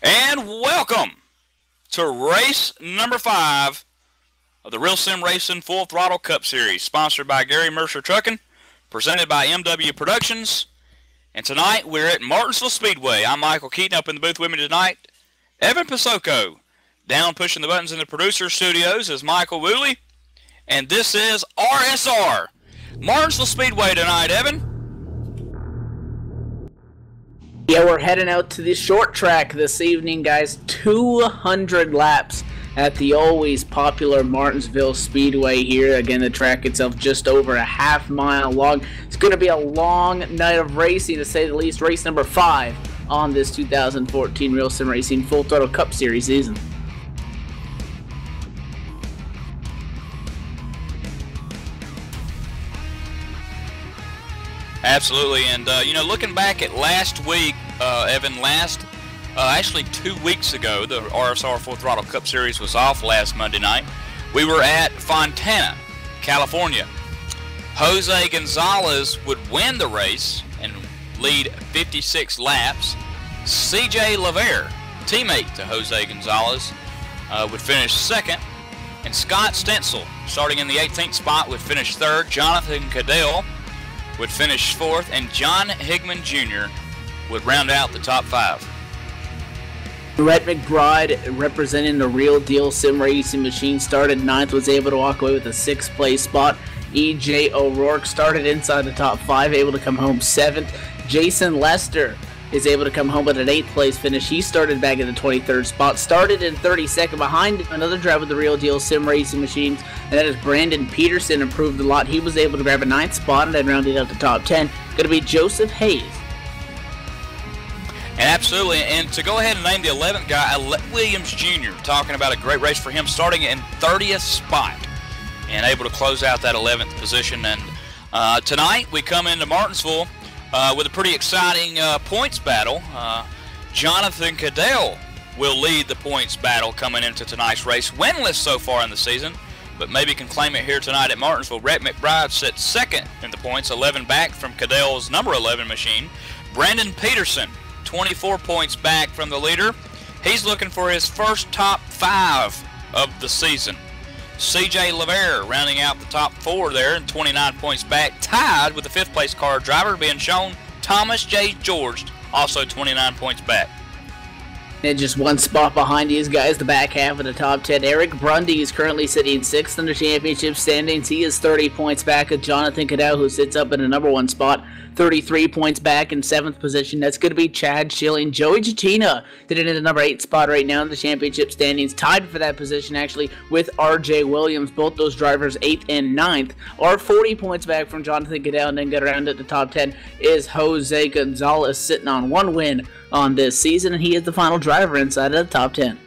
And welcome to race number 5 of the Real Sim Racing Full Throttle Cup Series, sponsored by Gary Mercer Trucking, presented by MW Productions. And tonight we're at Martinsville Speedway. I'm Michael Keaton. Up in the booth with me tonight, Evan Pasoko. Down pushing the buttons in the producer studios is Michael Woolley. And this is RSR Martinsville Speedway tonight, Evan. Yeah, we're heading out to the short track this evening, guys. 200 laps at the always popular Martinsville Speedway here. Again, the track itself just over a half-mile long. It's going to be a long night of racing, to say the least. Race number 5 on this 2014 Real Sim Racing Full Throttle Cup Series season. Absolutely, and looking back at last week, Evan, actually 2 weeks ago, the RSR Full Throttle Cup Series was off last Monday night. We were at Fontana, California. Jose Gonzalez would win the race and lead 56 laps. CJ Lavere, teammate to Jose Gonzalez, would finish second. And Scott Stencil, starting in the 18th spot, would finish third. Jonathan Cadell would finish fourth, and John Higman Jr. would round out the top 5. Rhett McBride, representing the Real Deal Sim Racing Machine, started 9th, was able to walk away with a 6th place spot. EJ O'Rourke started inside the top 5, able to come home 7th. Jason Lester is able to come home with an 8th place finish. He started back in the 23rd spot, started in 32nd behind another driver with the Real Deal Sim Racing Machines, and that is Brandon Peterson. Improved a lot. He was able to grab a 9th spot and then rounded out the top 10. Going to be Joseph Hayes. And absolutely, and to go ahead and name the 11th guy, Williams Jr., talking about a great race for him, starting in 30th spot and able to close out that 11th position. And tonight we come into Martinsville with a pretty exciting points battle. Jonathan Cadell will lead the points battle coming into tonight's race. Winless so far in the season, but maybe can claim it here tonight at Martinsville. Rhett McBride sits second in the points, 11 back from Cadell's number 11 machine. Brandon Peterson, 24 points back from the leader. He's looking for his first top 5 of the season. CJ Lavere rounding out the top 4 there, and 29 points back, tied with the 5th place car driver being shown, Thomas J. George, also 29 points back. And just one spot behind these guys, the back half of the top 10. Eric Brundy is currently sitting 6th in the championship standings. He is 30 points back of Jonathan Cadell, who sits up in the number 1 spot. 33 points back in 7th position. That's going to be Chad Schilling. Joey Jatina sitting in the number 8 spot right now in the championship standings. Tied for that position, actually, with R.J. Williams. Both those drivers 8th and 9th are 40 points back from Jonathan Cadell. And then get around at the top 10 is Jose Gonzalez, sitting on 1 win on this season. And he is the final driver inside of the top 10.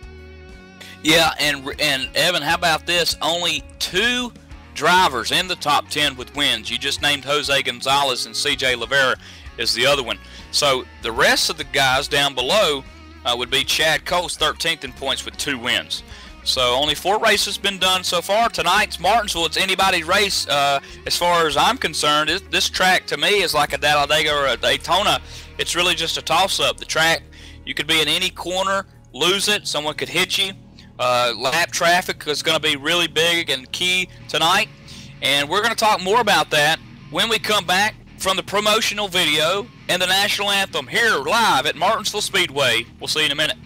Yeah, and Evan, how about this? Only 2 drivers in the top 10 with wins. You just named Jose Gonzalez, and CJ Lavere is the other one. So the rest of the guys down below would be Chad Coates, 13th in points with 2 wins. So only 4 races been done so far. Tonight's Martinsville, it's anybody's race as far as I'm concerned. This track to me is like a Talladega or a Daytona. It's really just a toss-up. The track, you could be in any corner, lose it, someone could hit you. Lap traffic is going to be really big and key tonight, and we're going to talk more about that when we come back from the promotional video and the national anthem here live at Martinsville Speedway. We'll see you in a minute.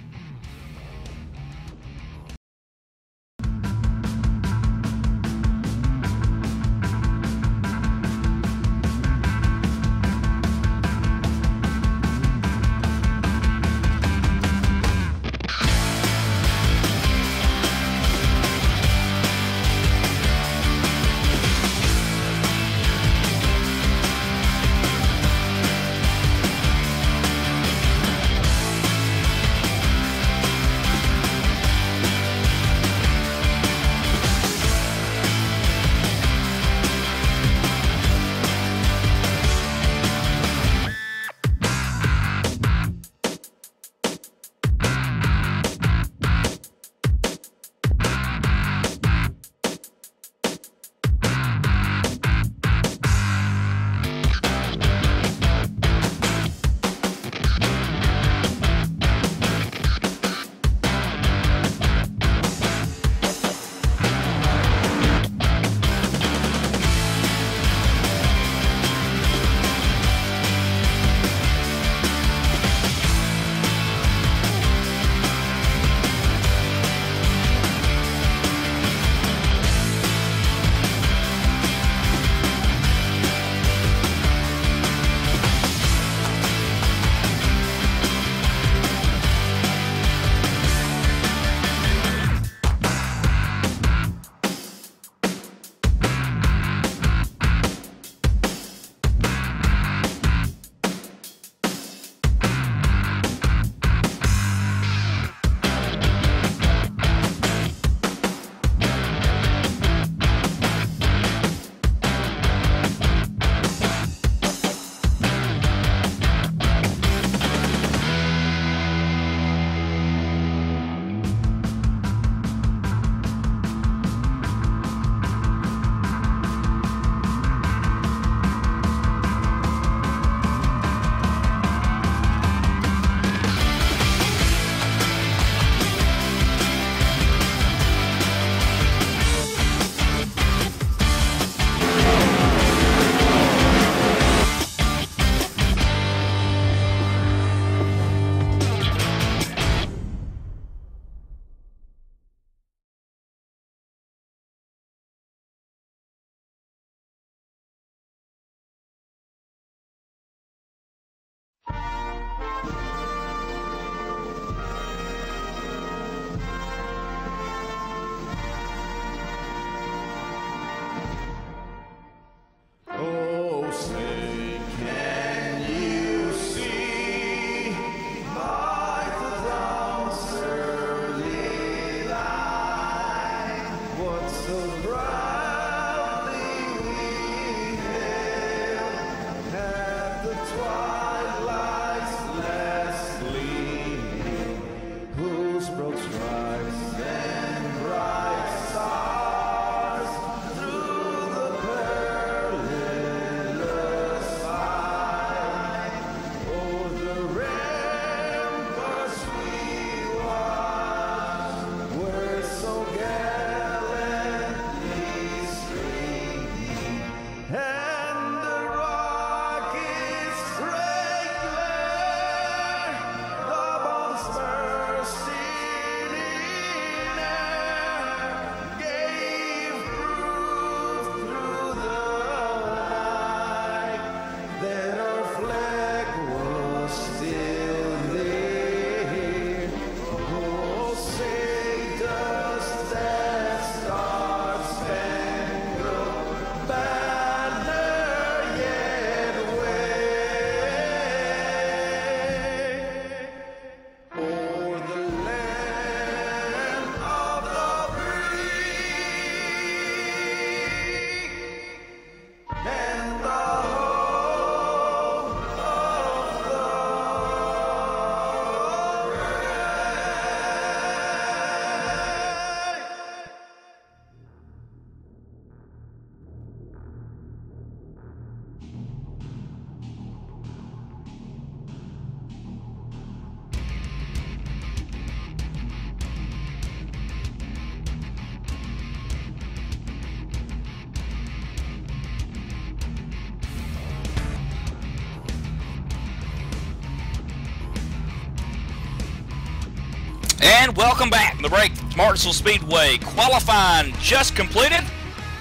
And welcome back. The break, Martinsville Speedway qualifying just completed,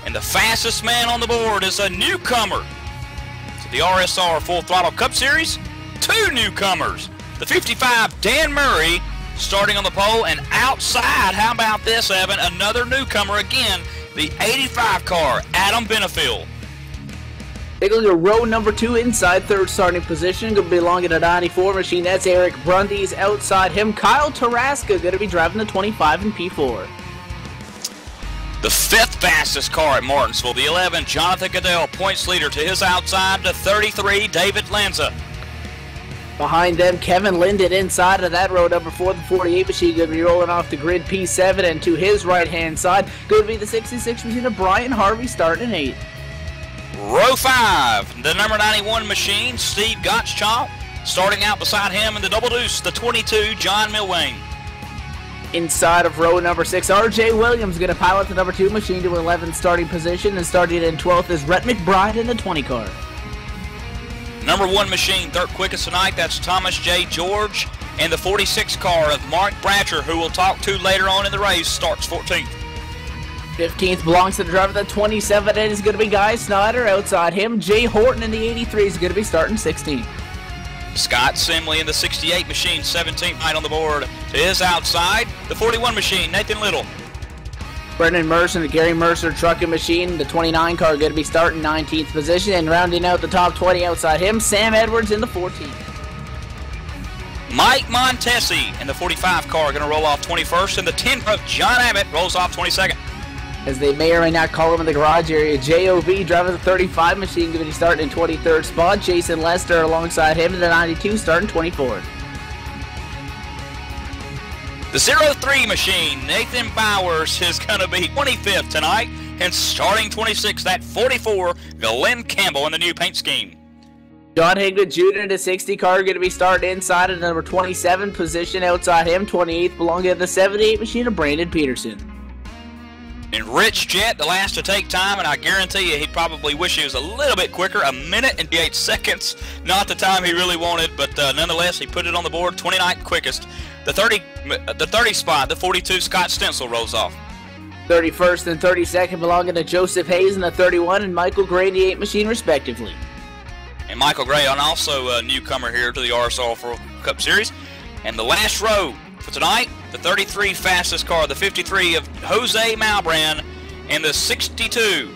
and the fastest man on the board is a newcomer to the RSR Full Throttle Cup Series. Two newcomers. The 55, Dan Murray, starting on the pole, and outside, how about this, Evan? Another newcomer again, the 85 car, Adam Benefield. Take a look at row number 2 inside third starting position. Going to be belonging to a 94 machine. That's Eric Brundy's outside him. Kyle Taraska going to be driving the 25 in P4. The 5th fastest car at Martinsville, the 11, Jonathan Goodell, points leader to his outside, the 33, David Lanza. Behind them, Kevin Linden inside of that row number 4, the 48 machine, going to be rolling off the grid P7, and to his right-hand side, going to be the 66 machine of Brian Harvey starting in 8th. Row 5, the number 91 machine, Steve Gottschalk, starting out beside him in the double deuce, the 22, John Milwain. Inside of row number 6, R.J. Williams going to pilot the number 2 machine to 11th starting position, and starting in 12th is Rhett McBride in the 20 car. Number 1 machine, third quickest tonight, that's Thomas J. George, and the 46 car of Mark Bratcher, who we'll talk to later on in the race, starts 14th. 15th belongs to the driver, the 27, and is going to be Guy Snyder. Outside him, Jay Horton in the 83 is going to be starting 16th. Scott Simley in the 68 machine, 17th night on the board. To his outside, the 41 machine, Nathan Little. Brendan Mercer, the Gary Mercer trucking machine, the 29 car, going to be starting 19th position, and rounding out the top 20 outside him, Sam Edwards in the 14th. Mike Montesi in the 45 car, going to roll off 21st, and the 10 of John Abbott rolls off 22nd. As they may or may not call him in the garage area, J.O.V. driving the 35 machine, going to be starting in 23rd spot. Jason Lester alongside him in the 92, starting 24th. The 03 machine, Nathan Bowers, is going to be 25th tonight, and starting 26th, that 44, Glenn Campbell in the new paint scheme. John Higdon Jr. in the 60 car, going to be starting inside of the number 27 position. Outside him, 28th, belonging to the 78 machine of Brandon Peterson. And Rich Jett, the last to take time, and I guarantee you he'd probably wish he was a little bit quicker, 1 minute and 8 seconds. Not the time he really wanted, but nonetheless, he put it on the board, 29th quickest. The 30 spot, the 42, Scott Stencil rolls off. 31st and 32nd belonging to Joseph Hayes in the 31 and Michael Gray in the 8 machine, respectively. And Michael Gray, also a newcomer here to the RSR World Cup Series. And the last row for tonight, the 33 fastest car, the 53 of Jose Malbran, and the 62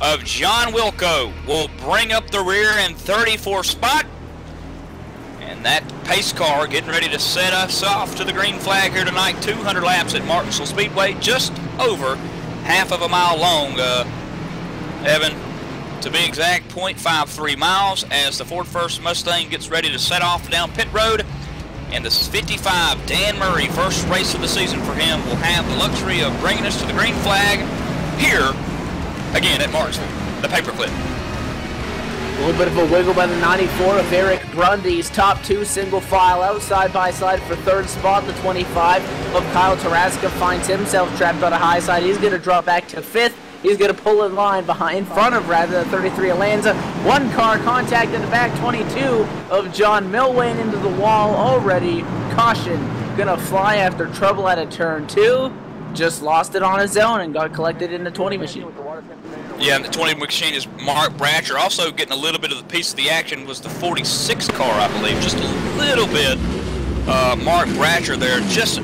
of John Wilco will bring up the rear in 34th spot. And that pace car getting ready to set us off to the green flag here tonight. 200 laps at Martinsville Speedway, just over half of a mile long, Evan. To be exact, 0.53 miles as the Ford First Mustang gets ready to set off down pit road. And the 55, Dan Murray, first race of the season for him, will have the luxury of bringing us to the green flag here, again at Martinsville, the paperclip. A little bit of a wiggle by the 94 of Eric Brundy's top 2 single file out side by side for 3rd spot. The 25 of Kyle Taraska finds himself trapped on a high side. He's going to drop back to 5th. He's going to pull in line in front of the 33 Alanza. One car contact in the back, 22 of John Milwain into the wall already. Caution, going to fly after trouble at a turn 2. Just lost it on his own and got collected in the 20 machine. Yeah, and the 20 machine is Mark Bratcher. Also getting a little bit of the piece of the action was the 46 car, I believe. Just a little bit. Mark Bratcher there, just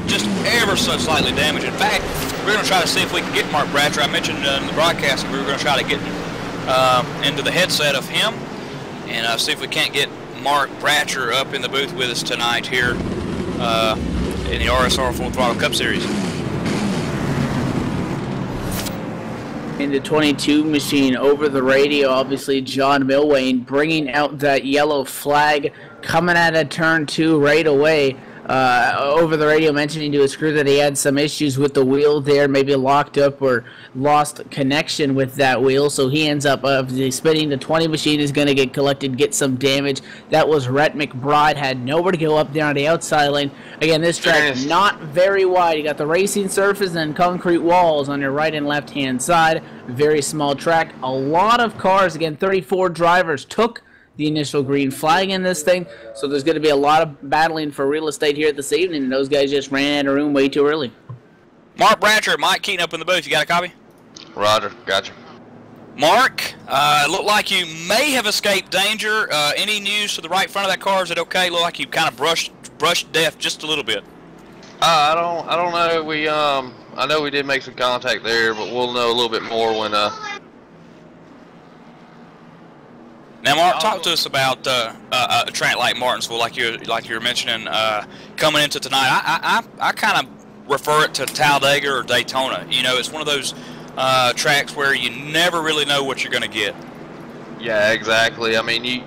ever so slightly damaged. In fact, we're going to try to see if we can get Mark Bratcher. I mentioned in the broadcast we were going to try to get into the headset of him and see if we can't get Mark Bratcher up in the booth with us tonight here in the RSR Full Throttle Cup Series. In the 22 machine over the radio, obviously John Milwain bringing out that yellow flag, coming at a turn 2 right away. Over the radio mentioning to his crew that he had some issues with the wheel there, maybe locked up or lost connection with that wheel, so he ends up spinning. The 20 machine is going to get collected, get some damage. That was Rhett McBride, had nowhere to go up there on the outside lane. Again, this track not very wide. You got the racing surface and concrete walls on your right and left hand side. Very small track. A lot of cars, again, 34 drivers took the initial green flag in this thing. So there's going to be a lot of battling for real estate here this evening, and those guys just ran out of room way too early. Mark Bratcher, Mike Keaton up in the booth. You got a copy? Roger, gotcha. Mark, looked like you may have escaped danger. Any news to the right front of that car? Is it okay? Looked like you kind of brushed death just a little bit. I don't know. I know we did make some contact there, but we'll know a little bit more when. Now, Mark, talk to us about a track like Martinsville, like you were mentioning, coming into tonight. I kind of refer it to Talladega or Daytona. You know, it's one of those tracks where you never really know what you're going to get. Yeah, exactly. I mean,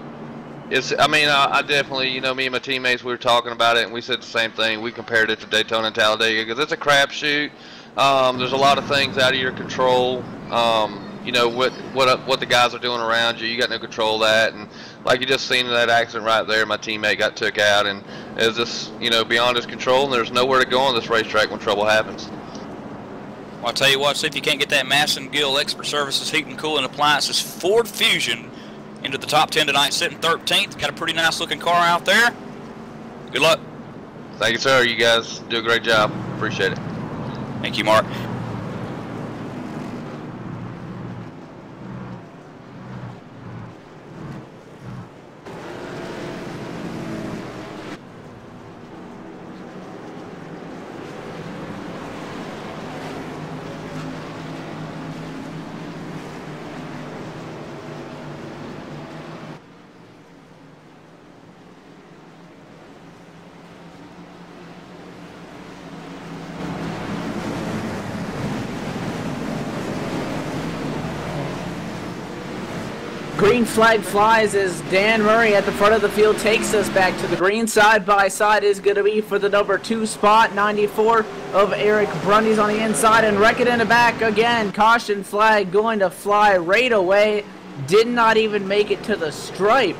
I definitely, you know, me and my teammates, we were talking about it, and we said the same thing. We compared it to Daytona and Talladega because it's a crapshoot. There's a lot of things out of your control. You know what the guys are doing around you. You got no control of that, and like you just seen in that accident right there, my teammate got took out, and it was just, you know, beyond his control. And there's nowhere to go on this racetrack when trouble happens. Well, I'll tell you what, see if you can't get that Masson Gill Expert Services Heating, Cooling, Appliances Ford Fusion into the top 10 tonight, sitting 13th. Got a pretty nice looking car out there. Good luck. Thank you, sir. You guys do a great job. Appreciate it. Thank you, Mark. Green flag flies as Dan Murray at the front of the field takes us back to the green. Side by side is going to be for the number 2 spot. 94 of Eric Brundy's on the inside, and Wreck-It in the back again. Caution flag going to fly right away. Did not even make it to the stripe.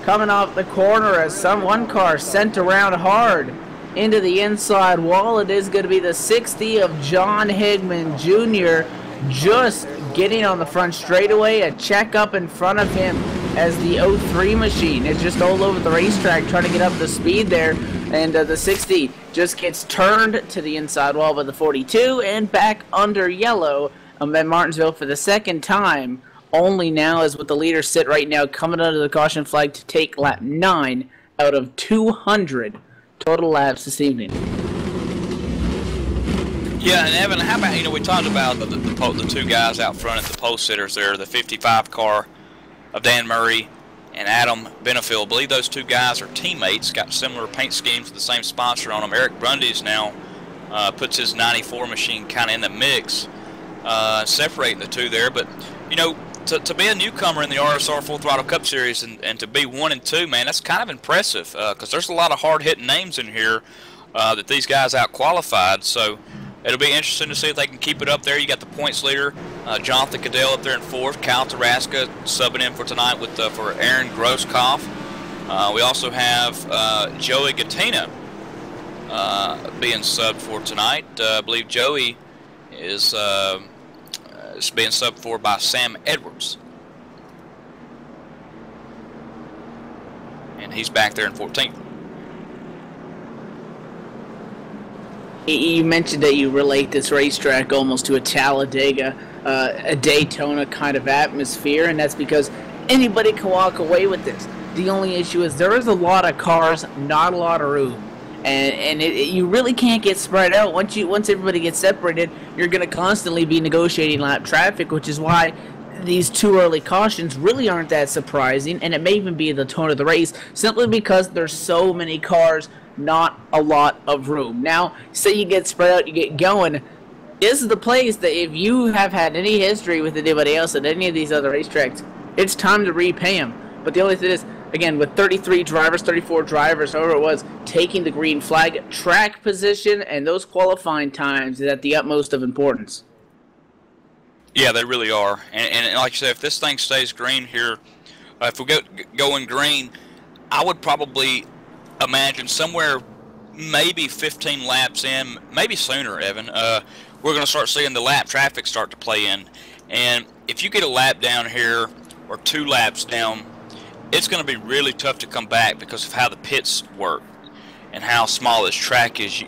Coming off the corner as one car sent around hard into the inside wall. It is going to be the 60 of John Higman Jr. just getting on the front straightaway. A check up in front of him as the 03 machine is just all over the racetrack trying to get up the speed there, and the 60 just gets turned to the inside wall by the 42 and back under yellow at Martinsville for the second time. Only now is what the leaders sit right now, coming under the caution flag to take lap 9 out of 200 total laps this evening. Yeah, and Evan, how about, you know, we talked about the two guys out front at the post sitters there, the 55 car of Dan Murray and Adam Benefield. I believe those two guys are teammates, got similar paint schemes with the same sponsor on them. Eric Brundy's now puts his 94 machine kind of in the mix, separating the two there. But, you know, to be a newcomer in the RSR Full Throttle Cup Series and to be 1 and 2, man, that's kind of impressive because there's a lot of hard-hitting names in here that these guys out-qualified. So it'll be interesting to see if they can keep it up there. You got the points leader, Jonathan Cadell, up there in 4th. Kyle Taraska subbing in for tonight with for Aaron Grosskopf. We also have Joey Gattina being subbed for tonight. I believe Joey is being subbed for by Sam Edwards. And he's back there in 14th. You mentioned that you relate this racetrack almost to a Talladega, a Daytona kind of atmosphere, and that's because anybody can walk away with this. The only issue is there is a lot of cars, not a lot of room, and you really can't get spread out. Once everybody gets separated, you're going to constantly be negotiating lap traffic, which is why these two early cautions really aren't that surprising, and it may even be the tone of the race simply because there's so many cars, not a lot of room. Now, say you get spread out, you get going. This is the place that if you have had any history with anybody else at any of these other racetracks, it's time to repay them. But the only thing is, again, with 33 drivers, 34 drivers, however it was, taking the green flag, track position and those qualifying times is at the utmost of importance. Yeah, they really are. And like you said, if this thing stays green here, if we go in green, I would probably imagine somewhere maybe 15 laps in, maybe sooner, Evan, we're going to start seeing the lap traffic start to play in. And if you get a lap down here or 2 laps down, it's going to be really tough to come back because of how the pits work and how small this track is.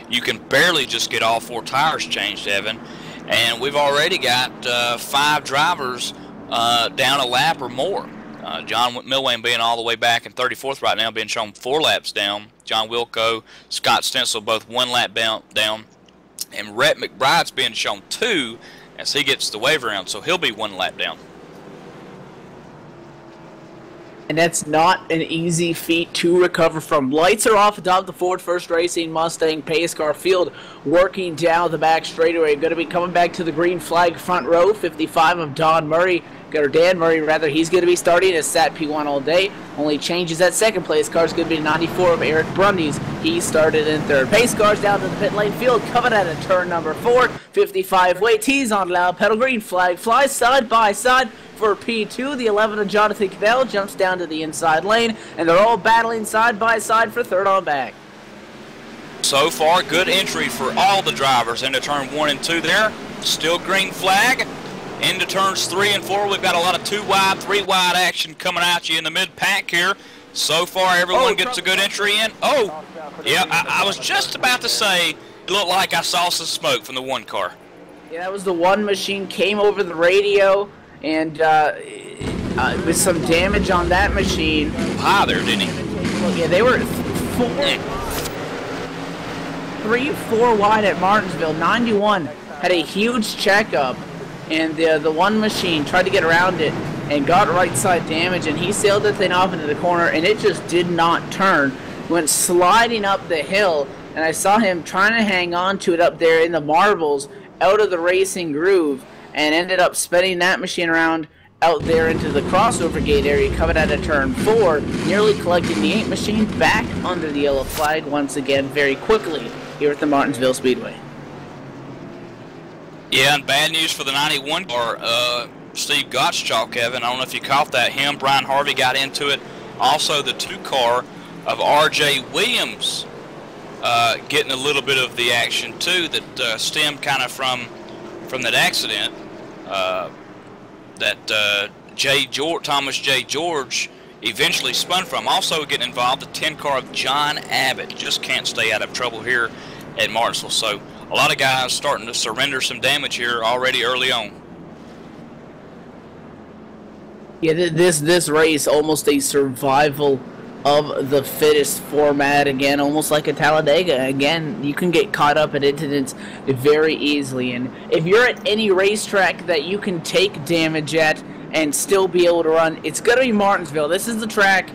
You can barely just get all 4 tires changed, Evan. And we've already got 5 drivers down a lap or more. John Milwane being all the way back in 34th right now, being shown 4 laps down. John Wilco, Scott Stencil both 1 lap down. And Rhett McBride's being shown 2 as he gets the wave around, so he'll be 1 lap down. And that's not an easy feat to recover from. Lights are off atop the Ford First Racing Mustang pace car field, working down the back straightaway. Going to be coming back to the green flag front row. 55 of Dan Murray, he's going to be starting as Sat P1 all day. Only changes at second place car is going to be 94 of Eric Brundy's. He started in third. Pace cars down to the pit lane field, coming at a turn number 4. 55 waits, he's on loud pedal. Green flag flies side by side for P2. The 11 of Jonathan Cadell jumps down to the inside lane, and they're all battling side by side for third on back. So far, good entry for all the drivers into turn 1 and 2 there. Still green flag. Into turns 3 and 4, we've got a lot of 2 wide, 3 wide action coming at you in the mid-pack here. So far, everyone gets a good entry in. Oh, yeah, I was just about to say, it looked like I saw some smoke from the 1 car. Yeah, that was the 1 machine, came over the radio, and with some damage on that machine. High there, didn't he? Yeah, they were 4 wide at Martinsville. 91 had a huge checkup, and the 1 machine tried to get around it and got right side damage, and he sailed the thing off into the corner, and it just did not turn. Went sliding up the hill, and I saw him trying to hang on to it up there in the marbles out of the racing groove, and ended up spinning that machine around out there into the crossover gate area, coming out of turn 4, nearly collecting the 8 machine back under the yellow flag once again very quickly here at the Martinsville Speedway. Yeah, and bad news for the 91 car, Steve Gottschalk, Kevin. I don't know if you caught that. Him, Brian Harvey got into it. Also, the 2 car of R.J. Williams getting a little bit of the action, too, that stemmed kind of from that accident that Thomas J. George eventually spun from. Also getting involved, the 10 car of John Abbott. Just can't stay out of trouble here at Martinsville. So a lot of guys starting to surrender some damage here already early on. Yeah, this race, almost a survival of the fittest format again, almost like a Talladega. Again, you can get caught up in incidents very easily, and if you're at any racetrack that you can take damage at and still be able to run, it's going to be Martinsville. This is the track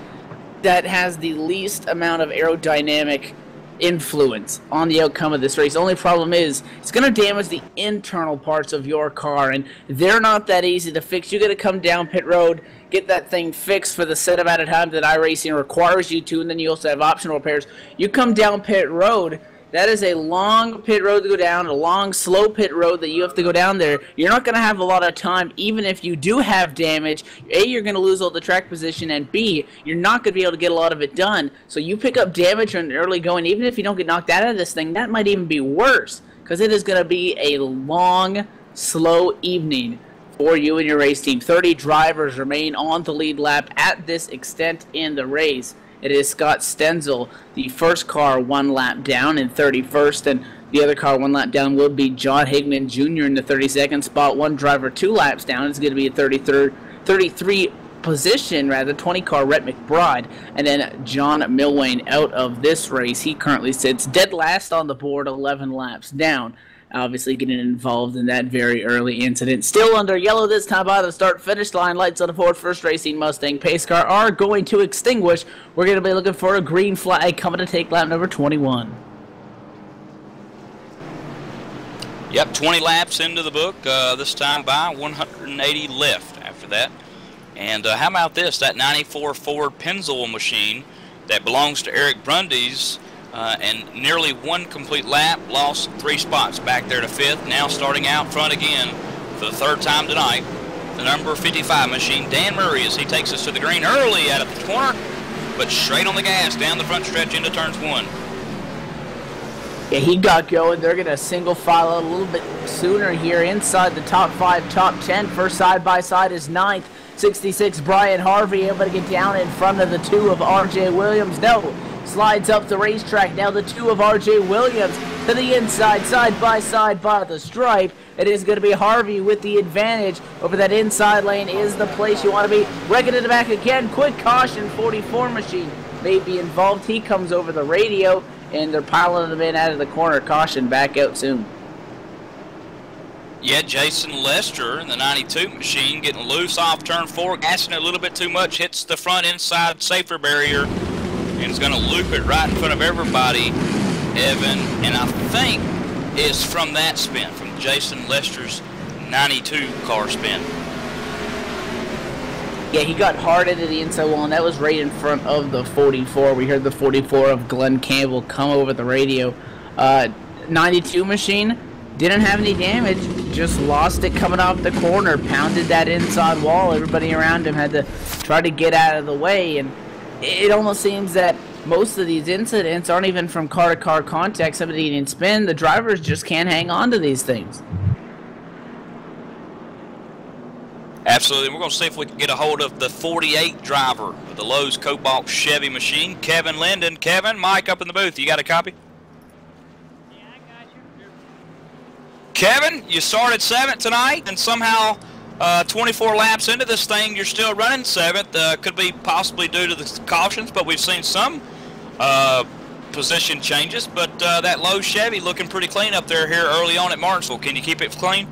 that has the least amount of aerodynamic influence on the outcome of this race. The only problem is it's going to damage the internal parts of your car, and they're not that easy to fix. You're going to come down pit road, get that thing fixed for the set amount of time that iRacing requires you to, and then you also have optional repairs. You come down pit road, that is a long pit road to go down, a long, slow pit road that you have to go down there. You're not going to have a lot of time, even if you do have damage. A, you're going to lose all the track position, and B, you're not going to be able to get a lot of it done. So you pick up damage in early going, even if you don't get knocked out of this thing, that might even be worse, because it is going to be a long, slow evening for you and your race team. 30 drivers remain on the lead lap at this extent in the race. It is Scott Stenzel, the first car 1 lap down in 31st, and the other car 1 lap down will be John Higman Jr. in the 32nd spot. 1 driver 2 laps down is going to be a 33 position, 20 car Rhett McBride, and then John Milwane out of this race. He currently sits dead last on the board, 11 laps down. Obviously getting involved in that very early incident. Still under yellow this time by the start-finish line. Lights on the Ford First Racing Mustang pace car are going to extinguish. We're going to be looking for a green flag coming to take lap number 21. Yep, 20 laps into the book this time by, 180 left after that. And how about this? That 94 Ford Pennzoil machine that belongs to Eric Brundy's, and nearly 1 complete lap, lost 3 spots back there to 5th. Now starting out front again for the 3rd time tonight, the number 55 machine, Dan Murray, as he takes us to the green early out of the corner, but straight on the gas down the front stretch into turns 1. Yeah, he got going. They're going to single file out a little bit sooner here inside the top 5, top 10. First side-by-side is 9th. 66, Brian Harvey able to get down in front of the 2 of RJ Williams. No, slides up the racetrack. Now the 2 of RJ Williams to the inside, side by the stripe. It is going to be Harvey with the advantage over that inside lane is the place you want to be. Wrecking it back again. Quick caution, 44 machine may be involved. He comes over the radio, and they're piling him in out of the corner. Caution, back out soon. Yeah, Jason Lester in the 92 machine getting loose off turn 4, gassing it a little bit too much, hits the front inside safety barrier, and is going to loop it right in front of everybody, Evan, and I think is from that spin, from Jason Lester's 92 car spin. Yeah, he got hard into the inside wall, and that was right in front of the 44. We heard the 44 of Glenn Campbell come over the radio. 92 machine didn't have any damage, just lost it coming off the corner, pounded that inside wall. Everybody around him had to try to get out of the way, and it almost seems that most of these incidents aren't even from car-to-car contact, somebody getting spin. The drivers just can't hang on to these things. Absolutely. We're going to see if we can get a hold of the 48 driver of the Lowe's Cobalt Chevy machine, Kevin Linden. Kevin, Mike up in the booth. You got a copy? Yeah, I got you. Kevin, you started 7th tonight, and somehow 24 laps into this thing, you're still running 7th. Could be possibly due to the cautions, but we've seen some position changes. But that Lowe's Chevy looking pretty clean up there here early on at Martinsville. Can you keep it clean?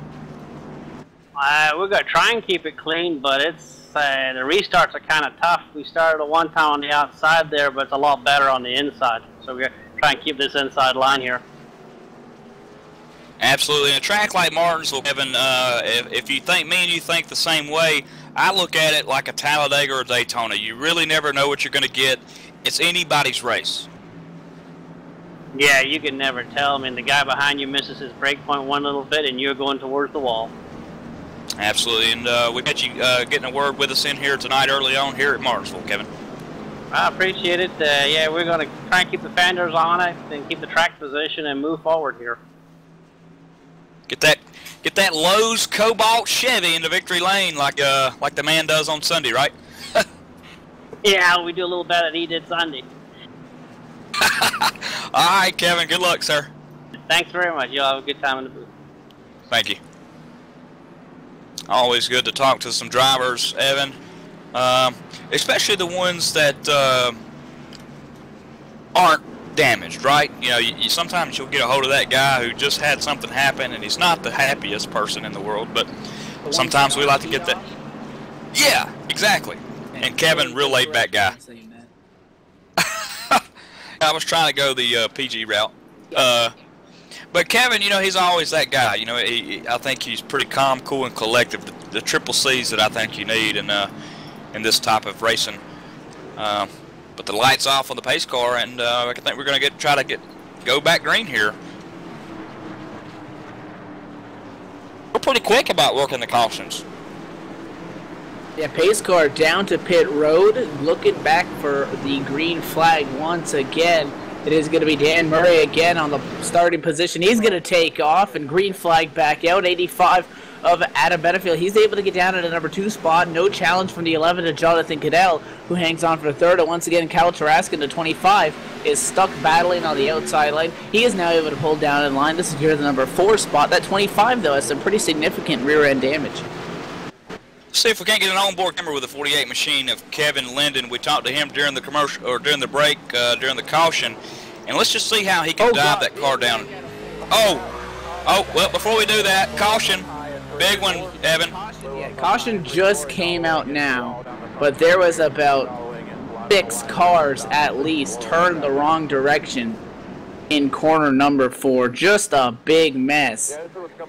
We're going to try and keep it clean, but it's the restarts are kind of tough. We started at one time on the outside there, but it's a lot better on the inside. So we're going to try and keep this inside line here. Absolutely. In a track like Martinsville, Kevin, if you think me and you think the same way, I look at it like a Talladega or Daytona. You really never know what you're going to get. It's anybody's race. Yeah, you can never tell. I mean, the guy behind you misses his brake point one little bit, and you're going towards the wall. Absolutely, and we got you getting a word with us in here tonight early on here at Martinsville, Kevin. I appreciate it. Yeah, we're going to try and keep the fenders on it and keep the track position and move forward here. Get that Lowe's Cobalt Chevy into victory lane like the man does on Sunday, right? Yeah, we do a little better than he did Sunday. All right, Kevin. Good luck, sir. Thanks very much. You'll have a good time in the booth. Thank you. Always good to talk to some drivers, Evan, especially the ones that aren't damaged, right? You know, sometimes you'll get a hold of that guy who just had something happen, and he's not the happiest person in the world, but sometimes we like to get that. Yeah, exactly. And Kevin, real laid-back guy. I was trying to go the PG route. But Kevin, you know, he's always that guy. You know, I think he's pretty calm, cool, and collective. The triple C's that I think you need in this type of racing. But the light's off on the pace car, and I think we're going to go back green here. We're pretty quick about working the cautions. Yeah, pace car down to pit road, looking back for the green flag once again. It is going to be Dan Murray again on the starting position. He's going to take off, and green flag back out. 85 of Adam Benefield. He's able to get down at a number 2 spot. No challenge from the 11 to Jonathan Cadell, who hangs on for the 3rd. And once again, Cal Taraskin, the 25, is stuck battling on the outside lane. He is now able to pull down in line to secure the number 4 spot. That 25, though, has some pretty significant rear-end damage. See if we can't get an onboard camera with the 48 machine of Kevin Linden. We talked to him during the commercial or during the break, during the caution, and let's just see how he can dive that car down. Oh, well, before we do that, caution, big one, Evan. Yeah, caution just came out now, but there was about 6 cars at least turned the wrong direction in corner number 4. Just a big mess,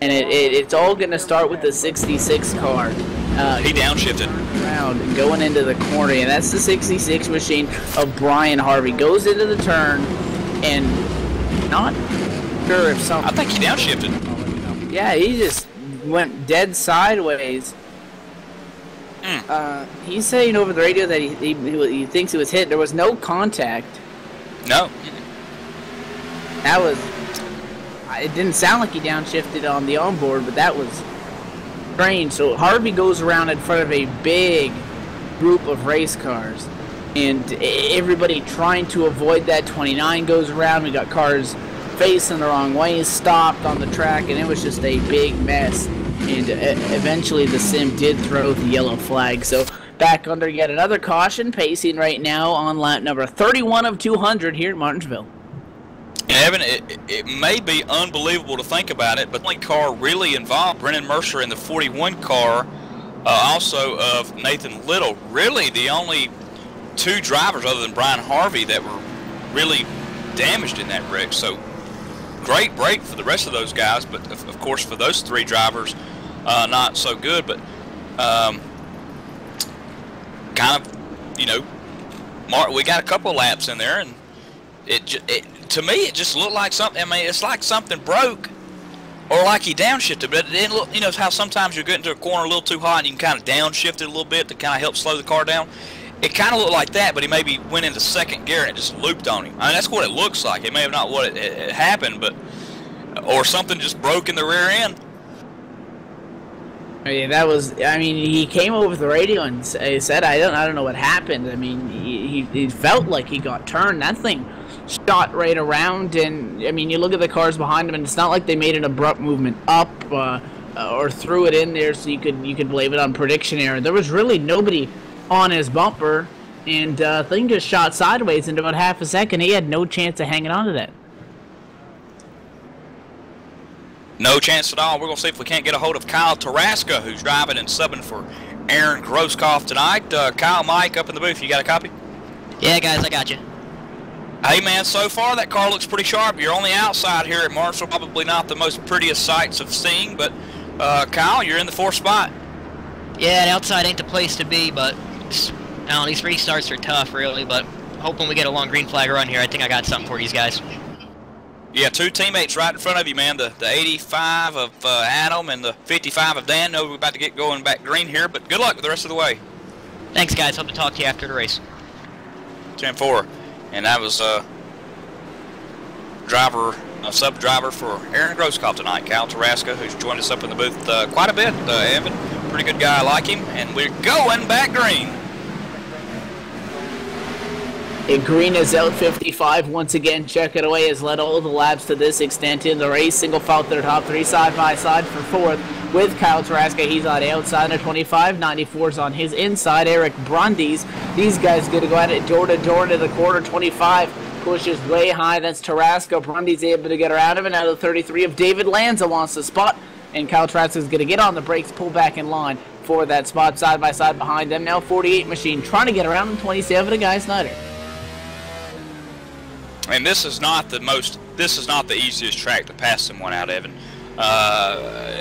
and it's all going to start with the 66 car. He downshifted around and going into the corner, and that's the 66 machine of Brian Harvey. Goes into the turn, and not sure if something. I think he downshifted. Yeah, he just went dead sideways. He's saying over the radio that he thinks he was hit. There was no contact. No. That was. It didn't sound like he downshifted on the onboard, but that was strange. So Harvey goes around in front of a big group of race cars, and everybody trying to avoid that. 29 goes around. We got cars facing the wrong way, stopped on the track, and it was just a big mess. And eventually the sim did throw the yellow flag. So back under yet another caution, pacing right now on lap number 31 of 200 here at Martinsville. Evan, it may be unbelievable to think about it, but the only car really involved, Brennan Mercer in the 41 car, also of Nathan Little, really the only two drivers other than Brian Harvey that were really damaged in that wreck. So great break for the rest of those guys, but of course for those three drivers, not so good. But kind of, you know, we got a couple laps in there, and to me it just looked like something. I mean, it's like something broke, or like he downshifted. But it didn't look. You know how sometimes you get into a corner a little too hot, and you can kind of downshift it a little bit to kind of help slow the car down. It kind of looked like that, but he maybe went into second gear and it just looped on him. I mean, that's what it looks like. It may have not what it happened, but or something just broke in the rear end. Yeah, that was. I mean, he came over the radio and he said, "I don't know what happened." I mean, he felt like he got turned. That thing shot right around, and I mean, you look at the cars behind him, and it's not like they made an abrupt movement up or threw it in there, so you could blame it on prediction error. There was really nobody on his bumper, and thing just shot sideways into about half a second. He had no chance of hanging on to that. No chance at all. We're going to see if we can't get a hold of Kyle Tarasca, who's driving and subbing for Aaron Groskopf tonight. Kyle, Mike, up in the booth. You got a copy? Yeah, guys, I got you. Hey, man, so far that car looks pretty sharp. You're on the outside here at Martinsville. Probably not the most prettiest sights of seeing, but Kyle, you're in the fourth spot. Yeah, the outside ain't the place to be, but now these restarts are tough, really, but hoping we get a long green flag run here. I think I got something for these guys. Yeah, two teammates right in front of you, man. The 85 of Adam and the 55 of Dan. Know we're about to get going back green here, but good luck with the rest of the way. Thanks, guys. Hope to talk to you after the race. 10-4. And that was a sub-driver for Aaron Groskopf tonight, Kyle Tarasca, who's joined us up in the booth quite a bit, Evan. Pretty good guy, I like him. And we're going back green. And green is out 55 once again. Check it away has led all the laps to this extent in the race. Single file to the top three side by side for fourth with Kyle Tarasca. He's on the outside of 25. 94's on his inside. Eric Brundies. These guys going to go at it door to door to the quarter. 25 pushes way high. That's Tarasca. Brundies able to get around him. And out of 33 of David Lanza wants the spot. And Kyle Tarasca is going to get on the brakes, pull back in line for that spot side by side behind them. Now 48 machine trying to get around him. 27 of Guy Snyder. And this is not the easiest track to pass someone out, Evan.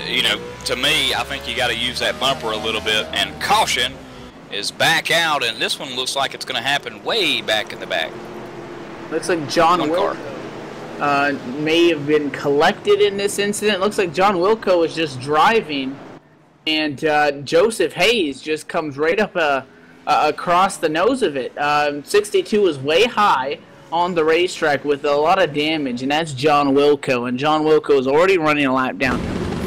You know, to me, I think you got to use that bumper a little bit. And caution is back out, and this one looks like it's going to happen way back in the back. Looks like John Wilco may have been collected in this incident. Looks like John Wilco is just driving, and Joseph Hayes just comes right up across the nose of it. 62 is way high on the racetrack with a lot of damage, and that's John Wilco. And John Wilco is already running a lap down.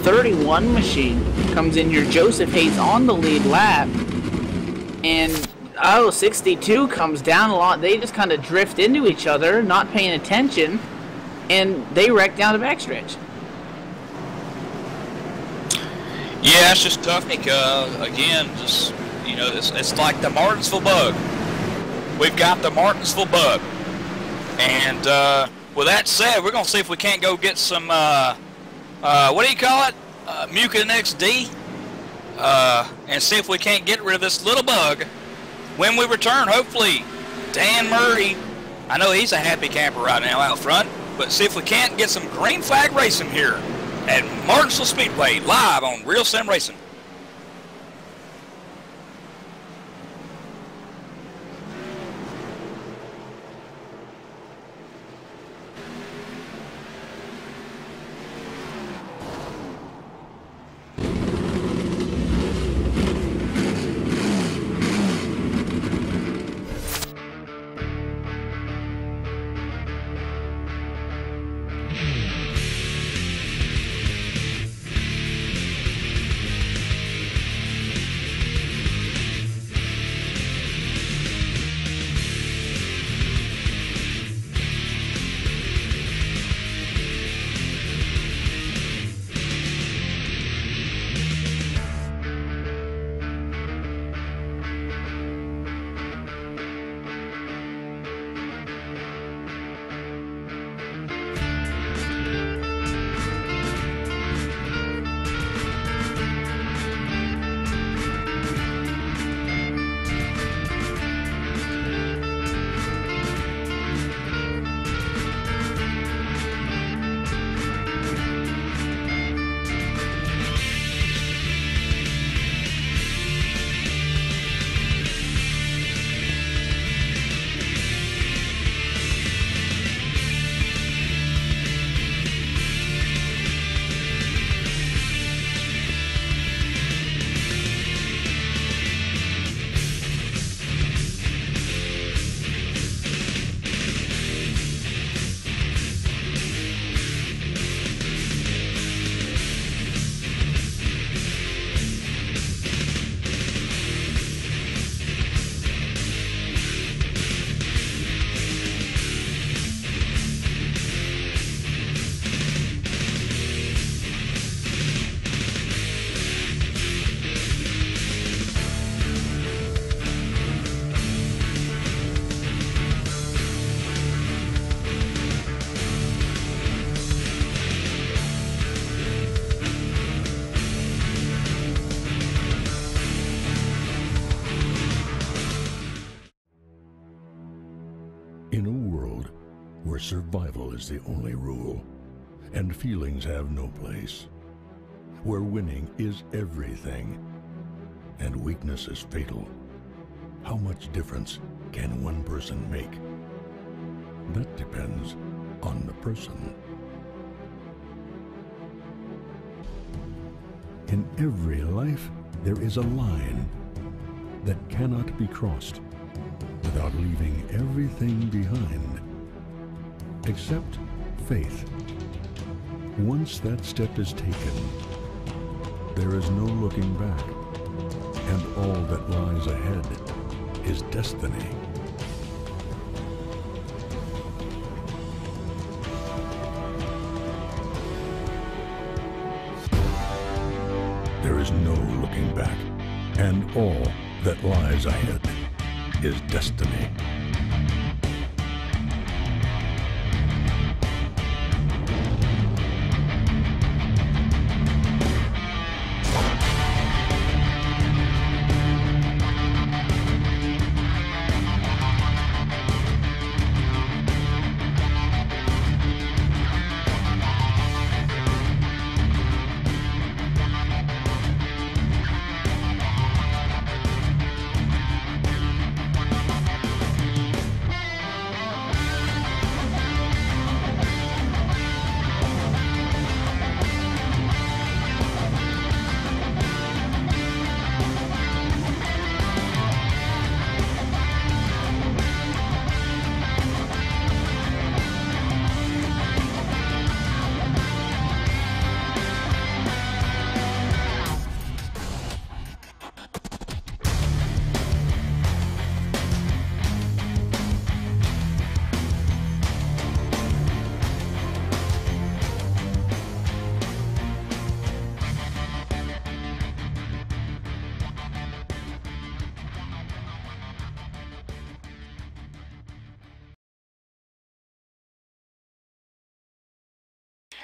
31 machine comes in here. Joseph Hayes on the lead lap, and 62 comes down a lot. They just kind of drift into each other, not paying attention, and they wreck down the backstretch. Yeah, it's just tough. Again, just, you know, it's like the Martinsville bug. We've got the Martinsville bug. And with that said, we're going to see if we can't go get some, what do you call it? Mucinex D. And see if we can't get rid of this little bug when we return. Hopefully, Dan Murray, I know he's a happy camper right now out front, but see if we can't get some green flag racing here at Martinsville Speedway live on Real Sim Racing. where survival is the only rule, and feelings have no place, where winning is everything, and weakness is fatal. How much difference can one person make? That depends on the person. In every life, there is a line that cannot be crossed without leaving everything behind, except faith. Once that step is taken, there is no looking back, and all that lies ahead is destiny. There is no looking back, and all that lies ahead is destiny.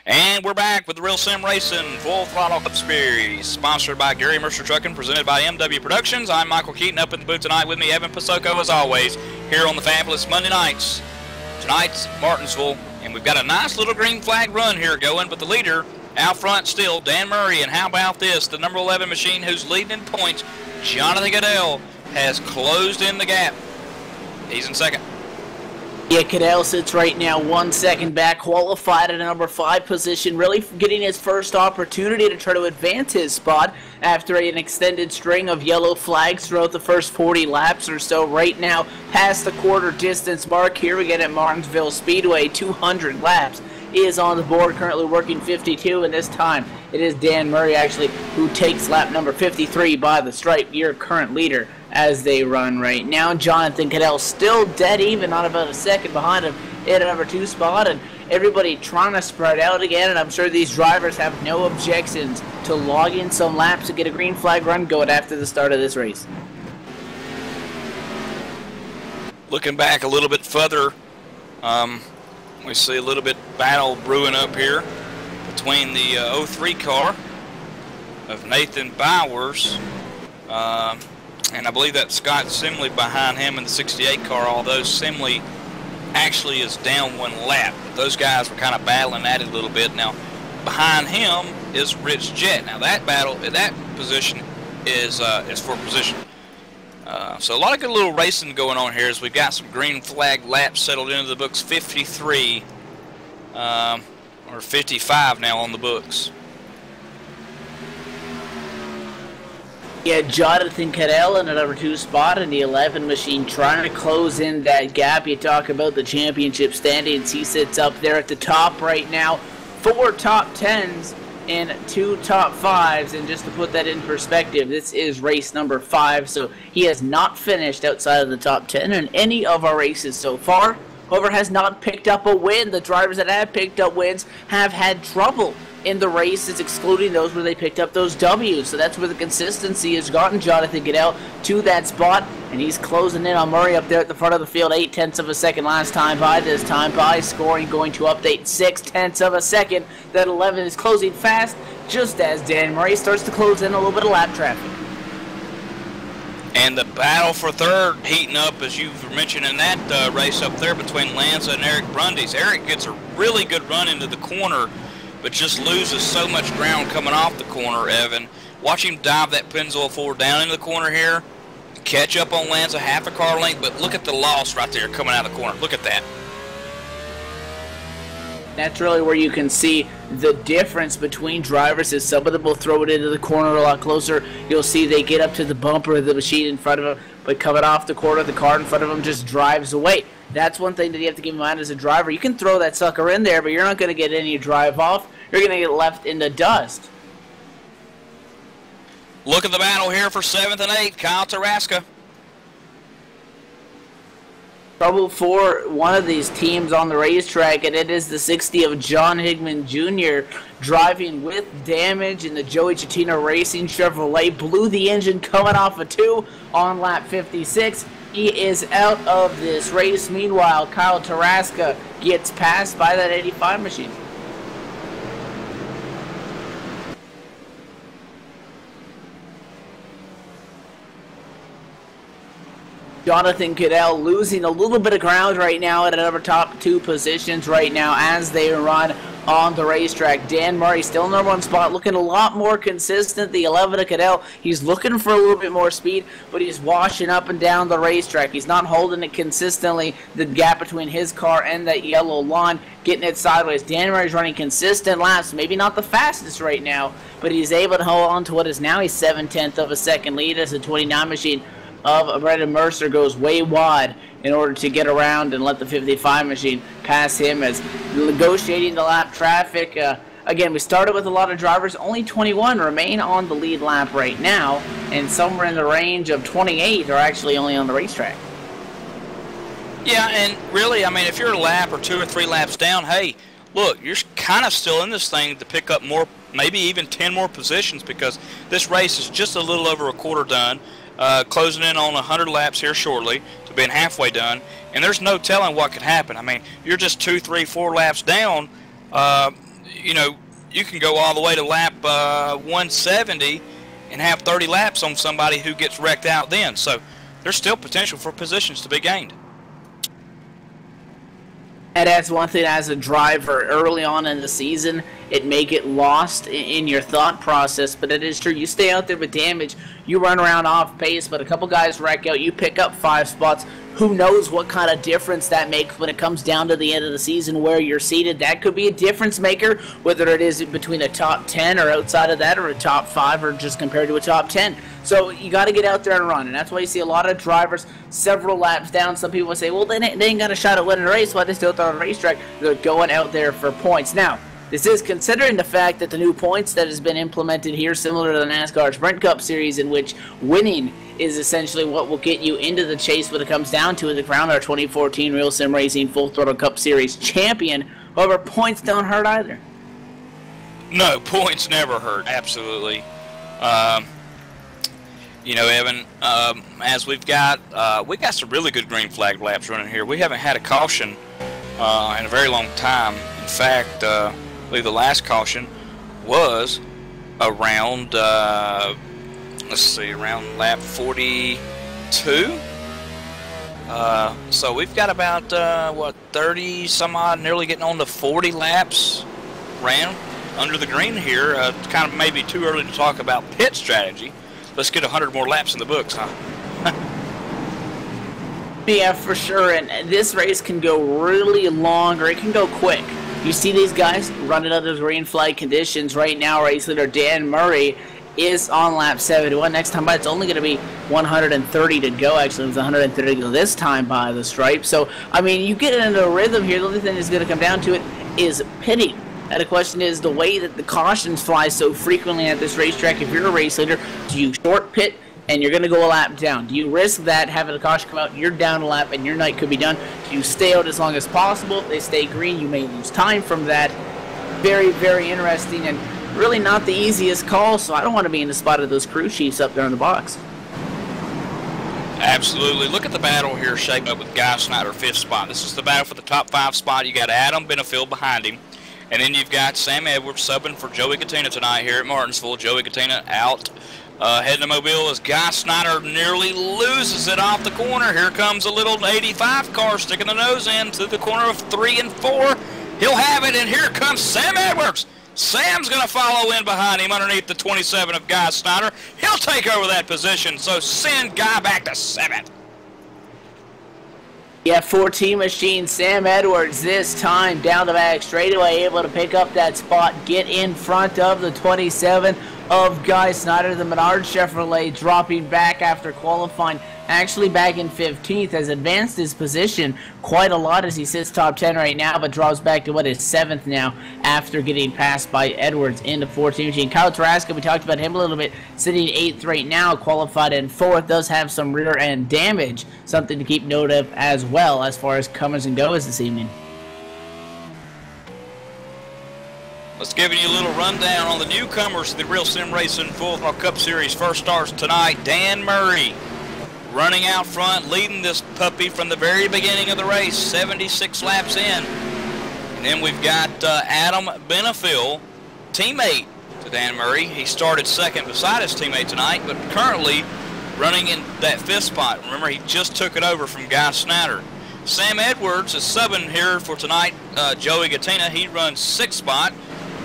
And we're back with the Real Sim Racing Full Throttle Cup Series, sponsored by Gary Mercer Trucking, presented by MW Productions. I'm Michael Keaton, up in the booth tonight with me, Evan Pasoko, as always, here on the fabulous Monday nights. Tonight's Martinsville, and we've got a nice little green flag run here going, but the leader out front still, Dan Murray. And how about this? The number 11 machine who's leading in points, Jonathan Goodell, has closed in the gap. He's in second. Yeah, Cadell sits right now 1 second back, qualified at a number 5 position, really getting his first opportunity to try to advance his spot after an extended string of yellow flags throughout the first 40 laps or so. Right now, past the quarter distance mark here again at Martinsville Speedway, 200 laps. He is on the board, currently working 52, and this time it is Dan Murray actually who takes lap number 53 by the stripe, your current leader as they run right now. Jonathan Cadell still dead even, not about a second behind him in a number 2 spot, and everybody trying to spread out again, and I'm sure these drivers have no objections to log in some laps to get a green flag run going after the start of this race. Looking back a little bit further, we see a little bit battle brewing up here between the 03 car of Nathan Bowers, and I believe that Scott Simley behind him in the 68 car, although Simley actually is down 1 lap. But those guys were kind of battling at it a little bit. Now, behind him is Rich Jett. Now, that battle, that position is for position. So a lot of good little racing going on here as we've got some green flag laps settled into the books, 53 or 55 now on the books. Yeah, Jonathan Cadell in the number 2 spot in the 11 machine trying to close in that gap. You talk about the championship standings. He sits up there at the top right now. 4 top 10s and 2 top 5s, and just to put that in perspective, this is race number 5, so he has not finished outside of the top 10 in any of our races so far. However, has not picked up a win. The drivers that have picked up wins have had trouble in the races, excluding those where they picked up those W's. So that's where the consistency has gotten Jonathan Goodell to that spot, and he's closing in on Murray up there at the front of the field. 0.8 of a second last time by. This time by scoring going to update 0.6 of a second. That 11 is closing fast just as Dan Murray starts to close in a little bit of lap traffic. And the battle for third heating up, as you were mentioning that race up there between Lanza and Eric Brundys. Eric gets a really good run into the corner, but just loses so much ground coming off the corner, Evan. Watch him dive that Pennzoil forward down into the corner here, catch up on Lanza half a car length, but look at the loss right there coming out of the corner. Look at that. That's really where you can see the difference between drivers, is some of them will throw it into the corner a lot closer. You'll see they get up to the bumper of the machine in front of them, but coming off the corner, the car in front of them just drives away. That's one thing that you have to keep in mind as a driver. You can throw that sucker in there, but you're not going to get any drive off. You're going to get left in the dust. Look at the battle here for 7th and 8th, Kyle Taraska. Trouble for one of these teams on the racetrack, and it is the 60 of John Higman Jr. driving with damage in the Joey Chatino Racing Chevrolet. Blew the engine coming off a 2 on lap 56. He is out of this race. Meanwhile, Kyle Taraska gets passed by that 85 machine. Jonathan Cadell losing a little bit of ground right now at another top 2 positions right now as they run on the racetrack. Dan Murray still in the #1 spot, looking a lot more consistent. The 11 of Cadell, he's looking for a little bit more speed, but he's washing up and down the racetrack. He's not holding it consistently, the gap between his car and that yellow line, getting it sideways. Dan Murray's running consistent laps, maybe not the fastest right now, but he's able to hold on to what is now a 7/10 of a second lead as the 29 machine of Brendan Mercer goes way wide in order to get around and let the 55 machine pass him as negotiating the lap traffic. Again, we started with a lot of drivers. Only 21 remain on the lead lap right now, and somewhere in the range of 28 are actually only on the racetrack. Yeah, and really, I mean, if you're a lap or 2 or 3 laps down, hey, look, you're kind of still in this thing to pick up more, maybe even 10 more positions, because this race is just a little over a quarter done. Closing in on 100 laps here shortly to being halfway done, and there's no telling what could happen. I mean, you're just 2, 3, 4 laps down. You know, you can go all the way to lap 170 and have 30 laps on somebody who gets wrecked out then. So there's still potential for positions to be gained. And that's one thing as a driver early on in the season, it may get lost in your thought process, but it is true. You stay out there with damage, you run around off pace, but a couple guys wreck out, you pick up 5 spots. Who knows what kind of difference that makes when it comes down to the end of the season where you're seated. That could be a difference maker, whether it is between a top 10 or outside of that, or a top 5 or just compared to a top 10. So you got to get out there and run, and that's why you see a lot of drivers several laps down. Some people say, well, they ain't got a shot at winning a race. Why they still out on the racetrack? They're going out there for points. Now, this is considering the fact that the new points that has been implemented here, similar to the NASCAR Sprint Cup Series, in which winning is essentially what will get you into the chase when it comes down to it, to crown our 2014 Real Sim Racing Full Throttle Cup Series champion. However, points don't hurt either. No, points never hurt, absolutely. You know, Evan, as we got some really good green flag laps running here. We haven't had a caution in a very long time. In fact, I believe the last caution was around, let's see, around lap 42. So we've got about, what, 30 some odd, nearly getting on to 40 laps ran under the green here. It's kind of maybe too early to talk about pit strategy. Let's get 100 more laps in the books, huh? Yeah, for sure, and this race can go really long, or it can go quick. You see these guys running under green flag conditions right now. Race leader Dan Murray is on lap 71. Next time by, it's only going to be 130 to go. Actually, it's 130 to go this time by the stripe. So, I mean, you get into a rhythm here. The only thing that's going to come down to it is pitting. And the question is, the way that the cautions fly so frequently at this racetrack, if you're a race leader, do you short pit and you're going to go a lap down? Do you risk that, having the caution come out, and you're down a lap and your night could be done? Do you stay out as long as possible? If they stay green, you may lose time from that. Very, very interesting and really not the easiest call, so I don't want to be in the spot of those crew chiefs up there in the box. Absolutely. Look at the battle here shaped up with Guy Snyder, 5th spot. This is the battle for the top 5 spot. You got Adam Benefield behind him. And then you've got Sam Edwards subbing for Joey Katina tonight here at Martinsville. Joey Katina out Heading to Mobile as Guy Snyder nearly loses it off the corner. Here comes a little 85 car sticking the nose in to the corner of 3 and 4. He'll have it, and here comes Sam Edwards. Sam's going to follow in behind him underneath the 27 of Guy Snyder. He'll take over that position, so send Guy back to 7th. Yeah, 14 machine Sam Edwards this time down the back straightaway, able to pick up that spot, get in front of the 27 of Guy Snyder. The Menard Chevrolet dropping back after qualifying, actually back in 15th, has advanced his position quite a lot as he sits top 10 right now, but drops back to what is 7th now after getting passed by Edwards into 14 machine. Kyle Taraska, we talked about him a little bit, sitting 8th right now, qualified in 4th, does have some rear end damage, something to keep note of as well as far as comers and goers this evening. Let's give you a little rundown on the newcomers to the Real Sim Racing Full Throttle Cup Series. First starts tonight, Dan Murray running out front, leading this puppy from the very beginning of the race, 76 laps in. And then we've got Adam Benefiel, teammate to Dan Murray. He started second beside his teammate tonight, but currently running in that 5th spot. Remember, he just took it over from Guy Snyder. Sam Edwards is subbing here for tonight. Joey Gattina, he runs 6th spot.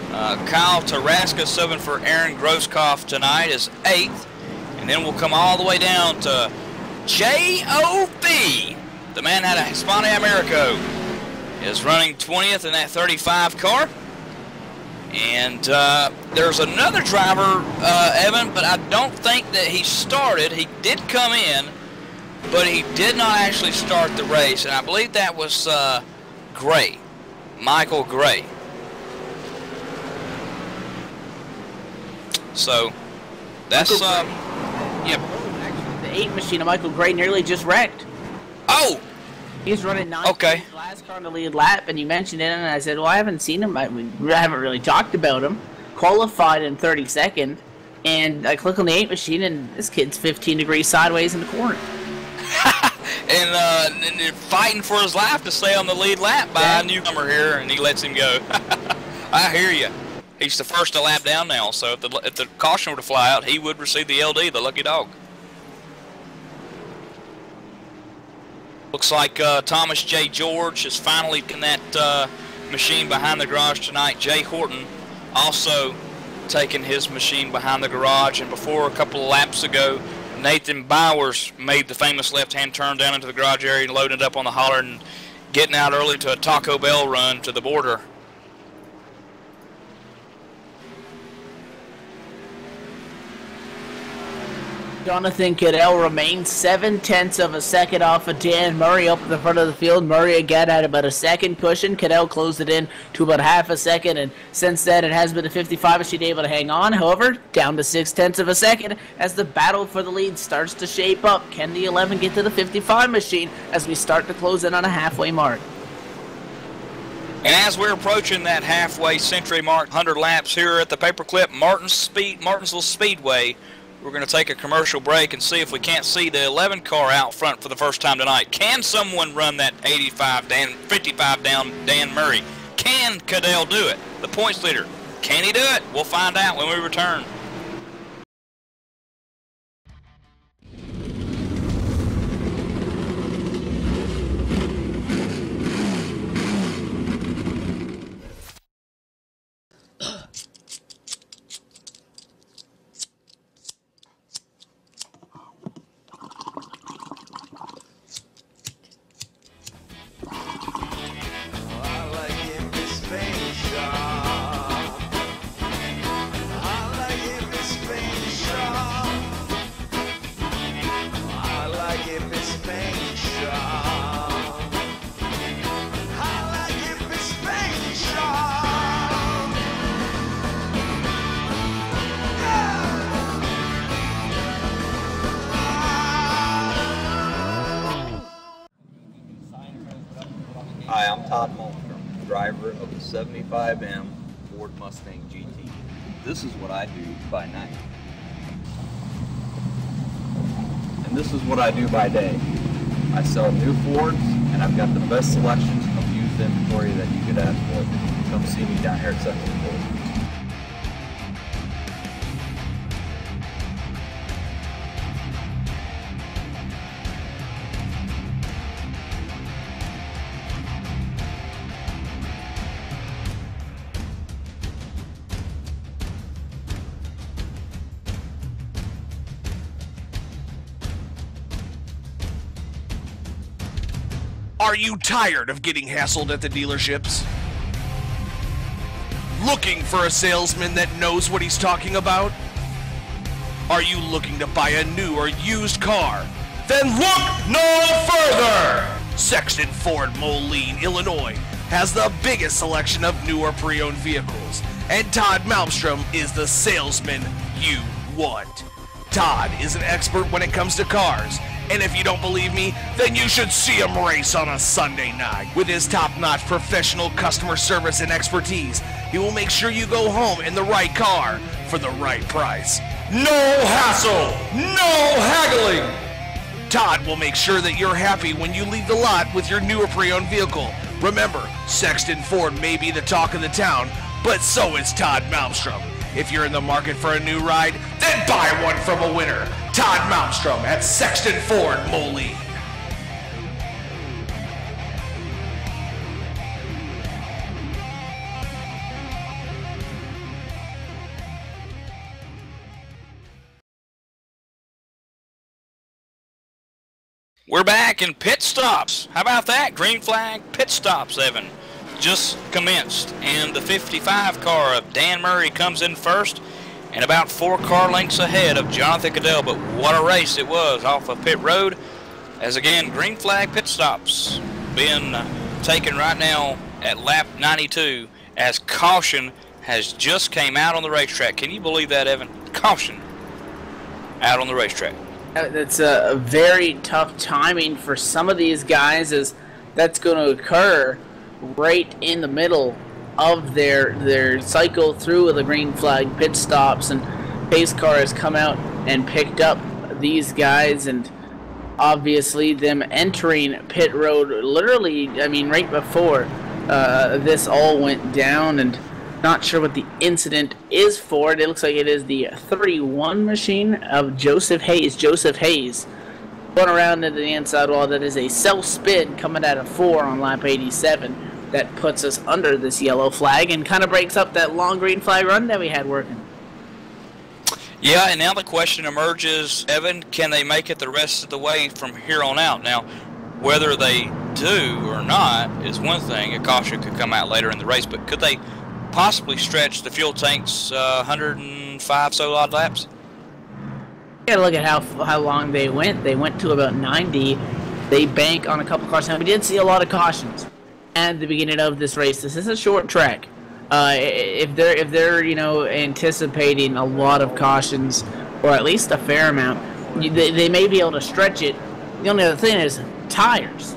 Kyle Taraska subbing for Aaron Grosskopf tonight is 8th. And then we'll come all the way down to J.O.B. The man out of Hispania Americo is running 20th in that 35 car. And there's another driver, Evan, but I don't think that he started. He did come in, but he did not actually start the race. And I believe that was Gray, Michael Gray. So that's yep. The 8 machine of Michael Gray nearly just wrecked. Oh, he's running 9. Okay. Last car on the lead lap, and you mentioned it, and I said, well, I haven't seen him. We haven't really talked about him. Qualified in 32nd, and I click on the 8 machine, and this kid's 15 degrees sideways in the corner. and fighting for his life to stay on the lead lap by a newcomer here, and he lets him go. I hear you. He's the first to lap down now, so if the caution were to fly out, he would receive the LD, the lucky dog. Looks like Thomas J. George is finally in that machine behind the garage tonight. Jay Horton also taking his machine behind the garage, and before a couple of laps ago, Nathan Bowers made the famous left-hand turn down into the garage area and loaded up on the holler and getting out early to a Taco Bell run to the border. Jonathan Cadell remains 7/10 of a second off of Dan Murray up at the front of the field. Murray again had about a second cushion. Cadell closed it in to about half a second, and since then it has been a 55 machine able to hang on. However, down to 6/10 of a second as the battle for the lead starts to shape up. Can the 11 get to the 55 machine as we start to close in on a halfway mark? And as we're approaching that halfway century mark, 100 laps here at the Paperclip Martinsville Speedway, we're going to take a commercial break and see if we can't see the 11 car out front for the first time tonight. Can someone run that 55 down Dan Murray? Can Cadell do it? The points leader. Can he do it? We'll find out when we return. Hi, I'm Todd Malmstrom, driver of the 75M Ford Mustang GT. This is what I do by night. And this is what I do by day. I sell new Fords, and I've got the best selections of used inventory that you could ask for. Come see me down here at 74. Are you tired of getting hassled at the dealerships? Looking for a salesman that knows what he's talking about? Are you looking to buy a new or used car? Then look no further! Sexton Ford Moline, Illinois has the biggest selection of new or pre-owned vehicles, and Todd Malmstrom is the salesman you want. Todd is an expert when it comes to cars, and if you don't believe me, then you should see him race on a Sunday night. With his top-notch professional customer service and expertise, he will make sure you go home in the right car for the right price. No hassle! No haggling! Todd will make sure that you're happy when you leave the lot with your new or pre-owned vehicle. Remember, Sexton Ford may be the talk of the town, but so is Todd Malmstrom. If you're in the market for a new ride, then buy one from a winner. Todd Malmstrom at Sexton Ford Moline. We're back in pit stops. How about that? Green flag pit stops, Evan. Just commenced, and the 55 car of Dan Murray comes in first and about 4 car lengths ahead of Jonathan Cadell. But what a race it was off of pit road, as again green flag pit stops being taken right now at lap 92 as caution has just came out on the racetrack. Can you believe that, Evan? Caution out on the racetrack. That's a very tough timing for some of these guys, as that's going to occur right in the middle of their cycle through the green flag pit stops, and pace car has come out and picked up these guys, and obviously them entering pit road literally, I mean, right before this all went down, and not sure what the incident is for. It looks like it is the 31 machine of Joseph Hayes. Joseph Hayes going around into the inside wall. That is a self-spin coming out of 4 on lap 87. That puts us under this yellow flag and kind of breaks up that long green flag run that we had working. Yeah, and now the question emerges, Evan, can they make it the rest of the way from here on out? Now, whether they do or not is one thing. A caution could come out later in the race, but could they possibly stretch the fuel tanks 105 so odd laps? You gotta look at how long they went. They went to about 90. They bank on a couple cautions. Now, we did see a lot of cautions at the beginning of this race. This is a short track. If they're anticipating a lot of cautions, or at least a fair amount, they may be able to stretch it. The only other thing is tires.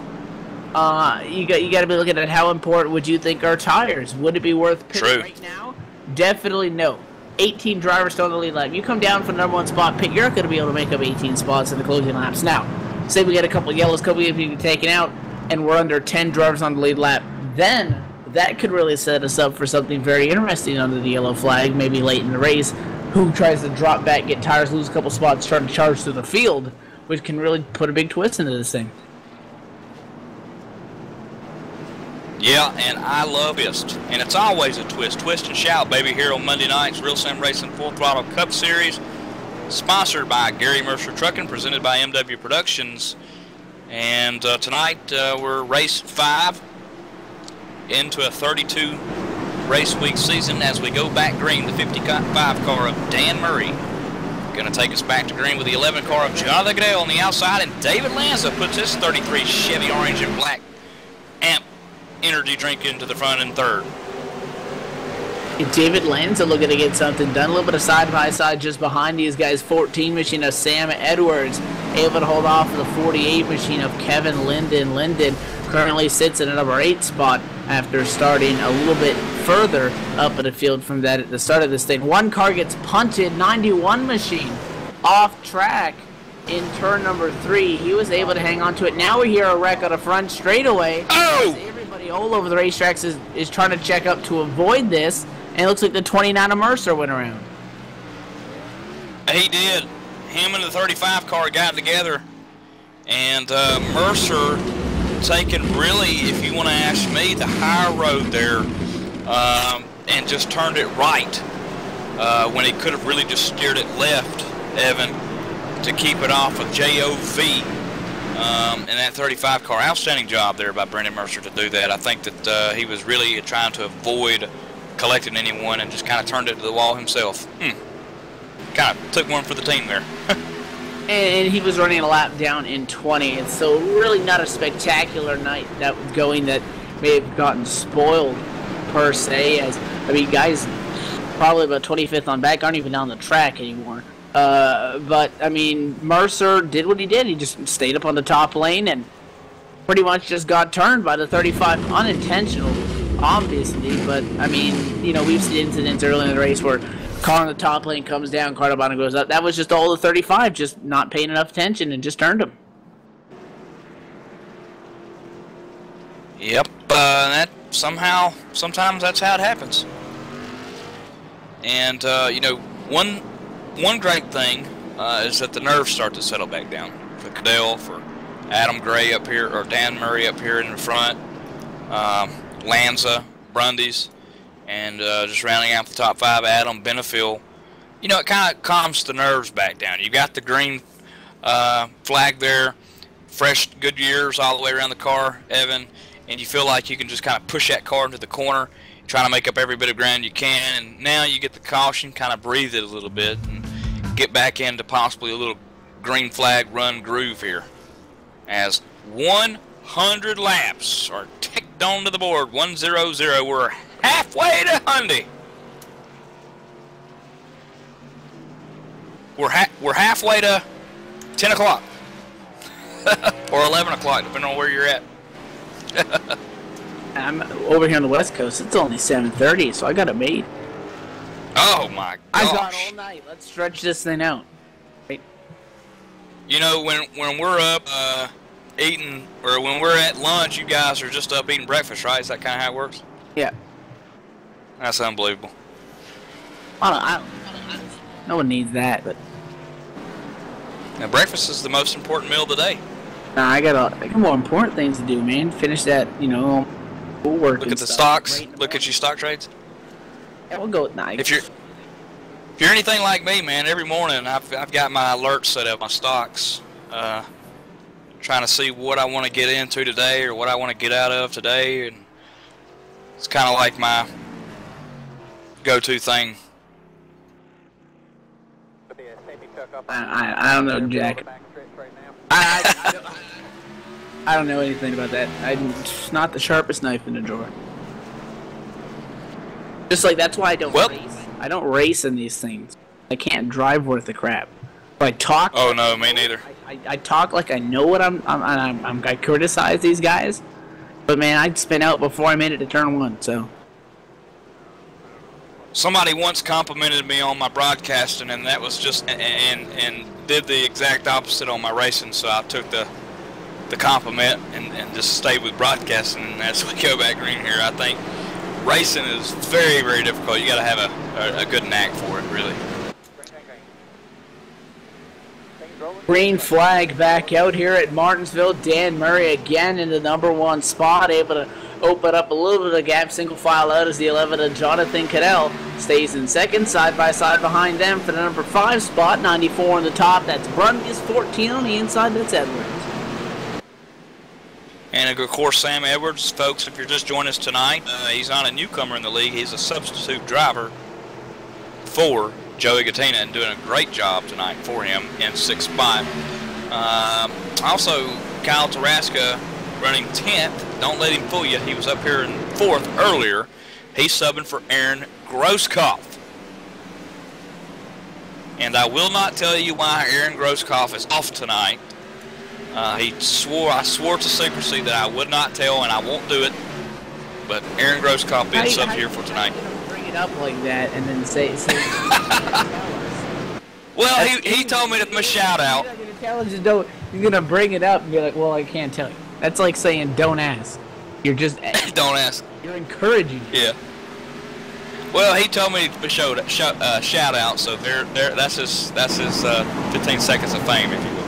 You got to be looking at how important would you think are tires. Would it be worth pitting right now? Definitely no. 18 drivers still on the lead lap. You come down for the number 1 spot pit, you're not going to be able to make up 18 spots in the closing laps. Now, say we get a couple of yellows, couple of people taken out, and we're under 10 drivers on the lead lap, then that could really set us up for something very interesting under the yellow flag, maybe late in the race. Who tries to drop back, get tires, lose a couple spots, try to charge through the field, which can really put a big twist into this thing. Yeah, and I love twist, and it's always a twist and shout, baby, here on Monday nights. Real Sim Racing Full Throttle Cup Series, sponsored by Gary Mercer Trucking, presented by MW Productions. And tonight we're race 5 into a 32 race week season as we go back green. The 55 car of Dan Murray going to take us back to green with the 11 car of Jonathan Cadell on the outside, and David Lanza puts his 33 Chevy orange and black amp energy drink into the front in third. David Lanza looking to get something done. A little bit of side-by-side just behind these guys. 14 machine of Sam Edwards able to hold off the 48 machine of Kevin Linden. Linden currently sits in a number 8 spot after starting a little bit further up in the field from that at the start of this thing. One car gets punted. 91 machine off track in turn number 3. He was able to hang on to it. Now we hear a wreck on the front straightaway. Oh! Everybody all over the racetracks is trying to check up to avoid this. And it looks like the 29 of Mercer went around. He did. Him and the 35 car got together. And Mercer taking, really, if you want to ask me, the higher road there and just turned it right when he could have really just steered it left, Evan, to keep it off of JOV. in that 35 car. Outstanding job there by Brendan Mercer to do that. I think that he was really trying to avoid collecting anyone and just kind of turned it to the wall himself. Kind of took one for the team there. And he was running a lap down in 20, and so really not a spectacular night that going that may have gotten spoiled per se. As I mean, guys probably about 25th on back aren't even on the track anymore. But I mean, Mercer did what he did. He just stayed up on the top lane and pretty much just got turned by the 35, unintentional, obviously. But I mean, you know, we've seen incidents early in the race where car on the top lane comes down, car on the bottom goes up. That was just all the 35, just not paying enough attention and just turned him. Yep, that sometimes that's how it happens. And you know, one great thing is that the nerves start to settle back down for Cadell, for Adam Gray up here, or Dan Murray up here in the front, Lanza, Brundys. And just rounding out the top 5, Adam Benefield. You know, it kind of calms the nerves back down. You got the green flag there, fresh Goodyears all the way around the car, Evan, and you feel like you can just kind of push that car into the corner, trying to make up every bit of ground you can. And now you get the caution, kind of breathe it a little bit, and get back into possibly a little green flag run groove here. As 100 laps are ticked onto the board, 100. We're halfway to Hyundai. We're halfway to 10 o'clock or 11 o'clock, depending on where you're at. I'm over here on the West Coast. It's only 7:30, so I got it made. Oh my gosh! I got all night. Let's stretch this thing out. Right. You know, when we're up eating, or when we're at lunch, you guys are just up eating breakfast, right? Is that kind of how it works? Yeah. That's unbelievable. I don't, no one needs that, but now breakfast is the most important meal of the day. nah, I got more important things to do, man. Finish that, you know, schoolwork. Look at the stocks. Look at your stock trades. Yeah, we'll go with night. If you're anything like me, man, every morning I've got my alerts set up, my stocks, trying to see what I want to get into today or what I want to get out of today, and it's kind of like my go-to thing. I don't know, Jack. I don't know anything about that. It's not the sharpest knife in the drawer. Just like that's why I don't race. I don't race in these things. I can't drive worth a crap. I talk. Oh no, me neither. I talk like I know what I criticize these guys, but man, I'd spin out before I made it to turn 1. So. Somebody once complimented me on my broadcasting, and that was just and did the exact opposite on my racing. So I took the compliment and just stayed with broadcasting. And as we go back green here, I think racing is very, very difficult. You got to have a good knack for it, really. Green flag back out here at Martinsville. Dan Murray again in the number 1 spot, able to open up a little bit of a gap, single file out as the 11 of Jonathan Cadell stays in second, side by side behind them for the number 5 spot, 94 on the top. That's Brundys, 14 on the inside. That's Edwards. And of course, Sam Edwards, folks, if you're just joining us tonight, he's not a newcomer in the league. He's a substitute driver for Joey Gattina and doing a great job tonight for him in 6th spot. Also, Kyle Taraska running 10th. Don't let him fool you. He was up here in 4th earlier. He's subbing for Aaron Grosskopf. And I will not tell you why Aaron Grosskopf is off tonight. I swore to secrecy that I would not tell, and I won't do it. But Aaron Grosskopf being subbed here for tonight. Bring it up like that and then say well, he told me to my shout out. You're gonna bring it up and be like, well, I can't tell you. That's like saying don't ask. You're just don't ask. You're encouraging. Yeah. Well, he told me to shout out, so there. That's his 15 seconds of fame, if you will.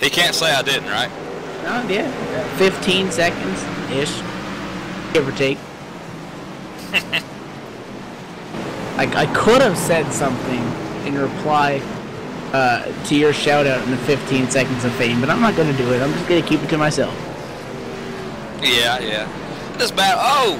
He can't say I didn't, right? No, yeah. 15 seconds ish, give or take. I could have said something in reply to your shout out in the 15 seconds of fame, but I'm not going to do it. I'm just going to keep it to myself. Yeah, yeah. This bad. Oh!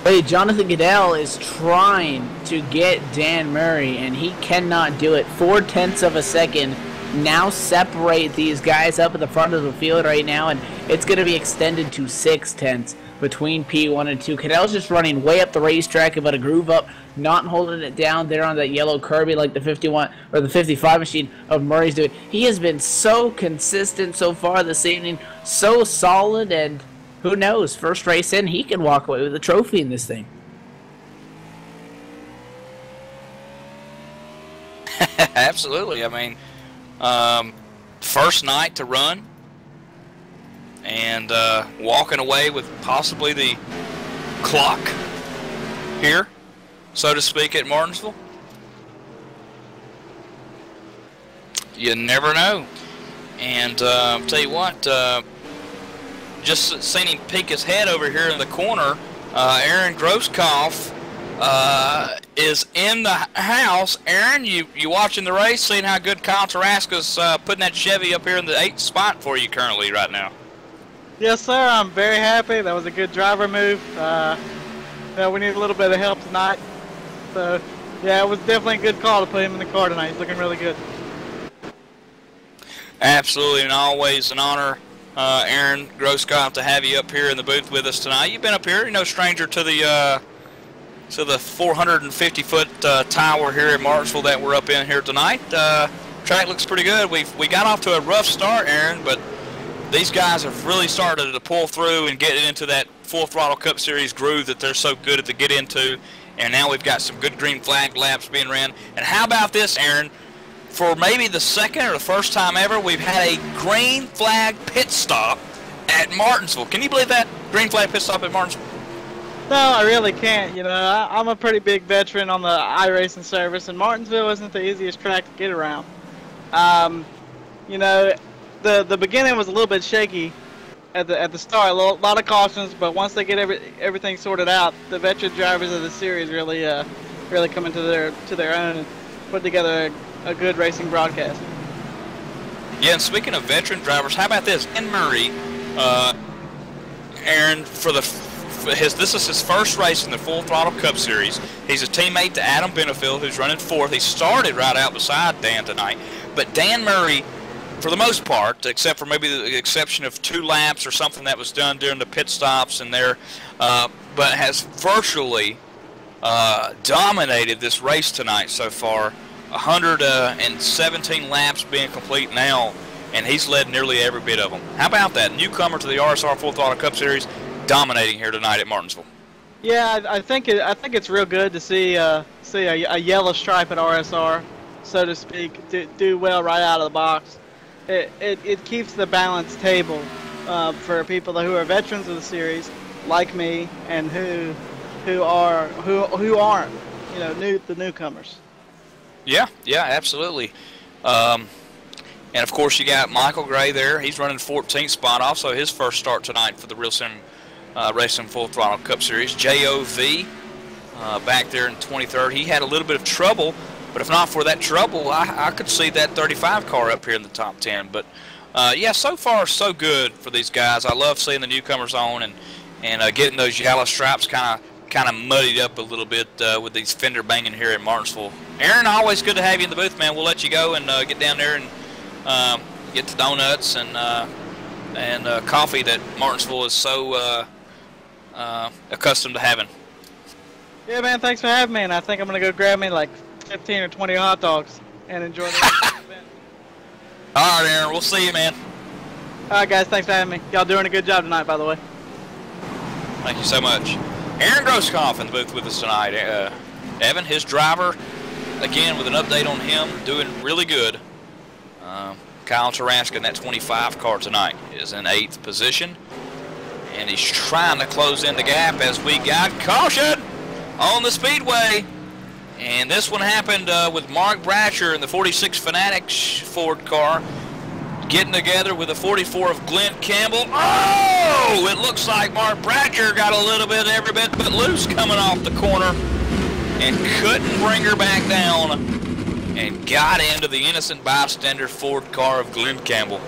Hey, Jonathan Goodell is trying to get Dan Murray, and he cannot do it. 0.4 of a second now separate these guys up at the front of the field right now, and it's going to be extended to 0.6 between P1 and 2. Goodell's just running way up the racetrack, about a groove up, not holding it down there on that yellow Kirby like the 51 or the 55 machine of Murray's doing. He has been so consistent so far this evening, so solid, and who knows, first race in, he can walk away with a trophy in this thing. Absolutely. I mean, first night to run, and walking away with possibly the clock here, so to speak, at Martinsville. You never know. And I'll tell you what, just seen him peek his head over here in the corner. Aaron Grosskopf is in the house. Aaron, you watching the race, seeing how good Kyle Taraska's putting that Chevy up here in the 8th spot for you currently right now? Yes, sir. I'm very happy. That was a good driver move. We need a little bit of help tonight. So, yeah, it was definitely a good call to put him in the car tonight. He's looking really good. Absolutely, and always an honor, Aaron Grosskopf, to have you up here in the booth with us tonight. You've been up here, no stranger to the 450-foot tower here at Martinsville that we're up in here tonight. Track looks pretty good. We got off to a rough start, Aaron, but these guys have really started to pull through and get into that Full Throttle Cup Series groove that they're so good at to get into. And now we've got some good green flag laps being ran. And how about this, Aaron? For maybe the second or the first time ever, we've had a green flag pit stop at Martinsville. Can you believe that? Green flag pit stop at Martinsville? No, I really can't. You know, I'm a pretty big veteran on the iRacing service, and Martinsville isn't the easiest track to get around. You know, the beginning was a little bit shaky at the start, a lot of cautions, but once they get everything sorted out, the veteran drivers of the series really come into their own and put together a good racing broadcast. Yeah, and speaking of veteran drivers, how about this? Dan Murray, Aaron, this is his first race in the Full Throttle Cup Series. He's a teammate to Adam Benefield, who's running 4th. He started right out beside Dan tonight, but Dan Murray, for the most part, except for maybe the exception of 2 laps or something that was done during the pit stops and there, but has virtually dominated this race tonight so far. 117 laps being complete now, and he's led nearly every bit of them. How about that? Newcomer to the RSR Full Throttle Cup Series, dominating here tonight at Martinsville. Yeah, I think it's real good to see a yellow stripe at RSR, so to speak, do well right out of the box. It keeps the balance table for people who are veterans of the series, like me, and who aren't, you know, the newcomers. Yeah, absolutely. And of course you got Michael Gray there. He's running 14th spot, also his first start tonight for the Real Sim Racing Full Throttle Cup Series. JOV back there in 23rd. He had a little bit of trouble, but if not for that trouble, I could see that 35 car up here in the top 10. But yeah, so far so good for these guys. I love seeing the newcomers on and getting those yellow stripes kind of muddied up a little bit with these fender banging here at Martinsville. Aaron, always good to have you in the booth, man. We'll let you go and get down there and get the donuts and coffee that Martinsville is so accustomed to having. Yeah, man, thanks for having me, and I think I'm going to go grab me like 15 or 20 hot dogs and enjoy the rest of the event. All right, Aaron, we'll see you, man. All right, guys, thanks for having me. Y'all doing a good job tonight, by the way. Thank you so much. Aaron Grosskopf in the booth with us tonight. Evan, his driver, again, with an update on him, doing really good. Kyle Taraska in that 25 car tonight is in 8th position. And he's trying to close in the gap as we got caution on the speedway. And this one happened with Mark Bratcher in the 46 Fanatics Ford car getting together with the 44 of Glenn Campbell. Oh! Oh, it looks like Mark Bratcher got a little bit, every bit but loose coming off the corner and couldn't bring her back down and got into the innocent bystander Ford car of Glenn Campbell.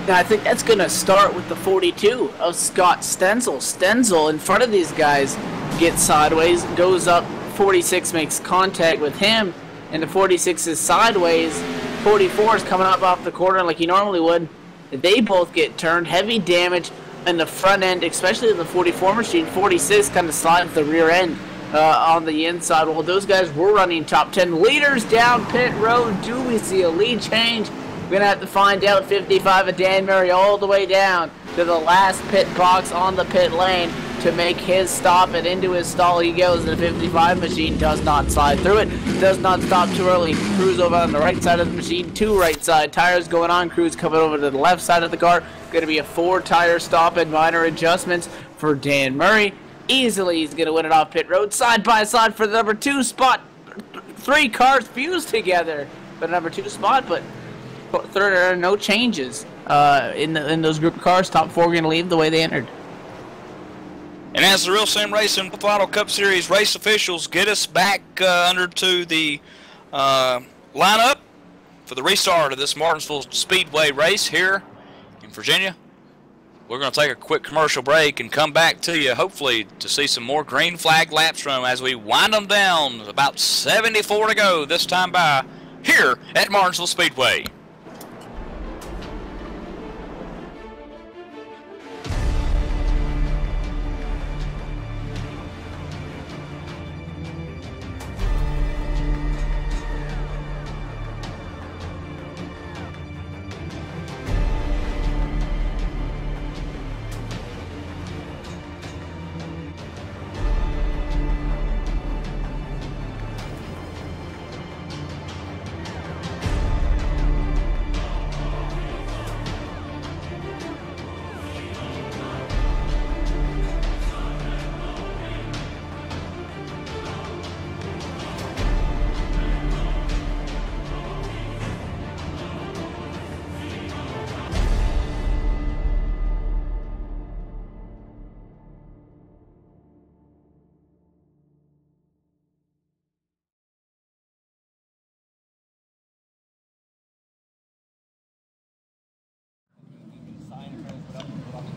Now, I think that's going to start with the 42 of Scott Stenzel. Stenzel in front of these guys gets sideways, goes up, 46 makes contact with him, and the 46 is sideways. 44 is coming up off the corner like he normally would. They both get turned. Heavy damage in the front end, especially the 44 machine. 46 kind of slides the rear end on the inside. Well, those guys were running top 10 leaders down pit road. Do we see a lead change? We're going to have to find out. 55 of Dan Murray all the way down to the last pit box on the pit lane to make his stop, and into his stall he goes. The 55 machine does not slide through it, does not stop too early. Cruz over on the right side of the machine, 2 right side tires going on. Cruz coming over to the left side of the car. Going to be a 4 tire stop and minor adjustments for Dan Murray. Easily he's going to win it off pit road, side by side for the number 2 spot. 3 cars fused together for the number 2 spot, but there are no changes in those group of cars. Top 4 going to leave the way they entered. And as the Real Sim Racing Throttle Cup Series race officials get us back under to the lineup for the restart of this Martinsville Speedway race here in Virginia, we're going to take a quick commercial break and come back to you, hopefully, to see some more green flag laps from as we wind them down. About 74 to go this time by here at Martinsville Speedway.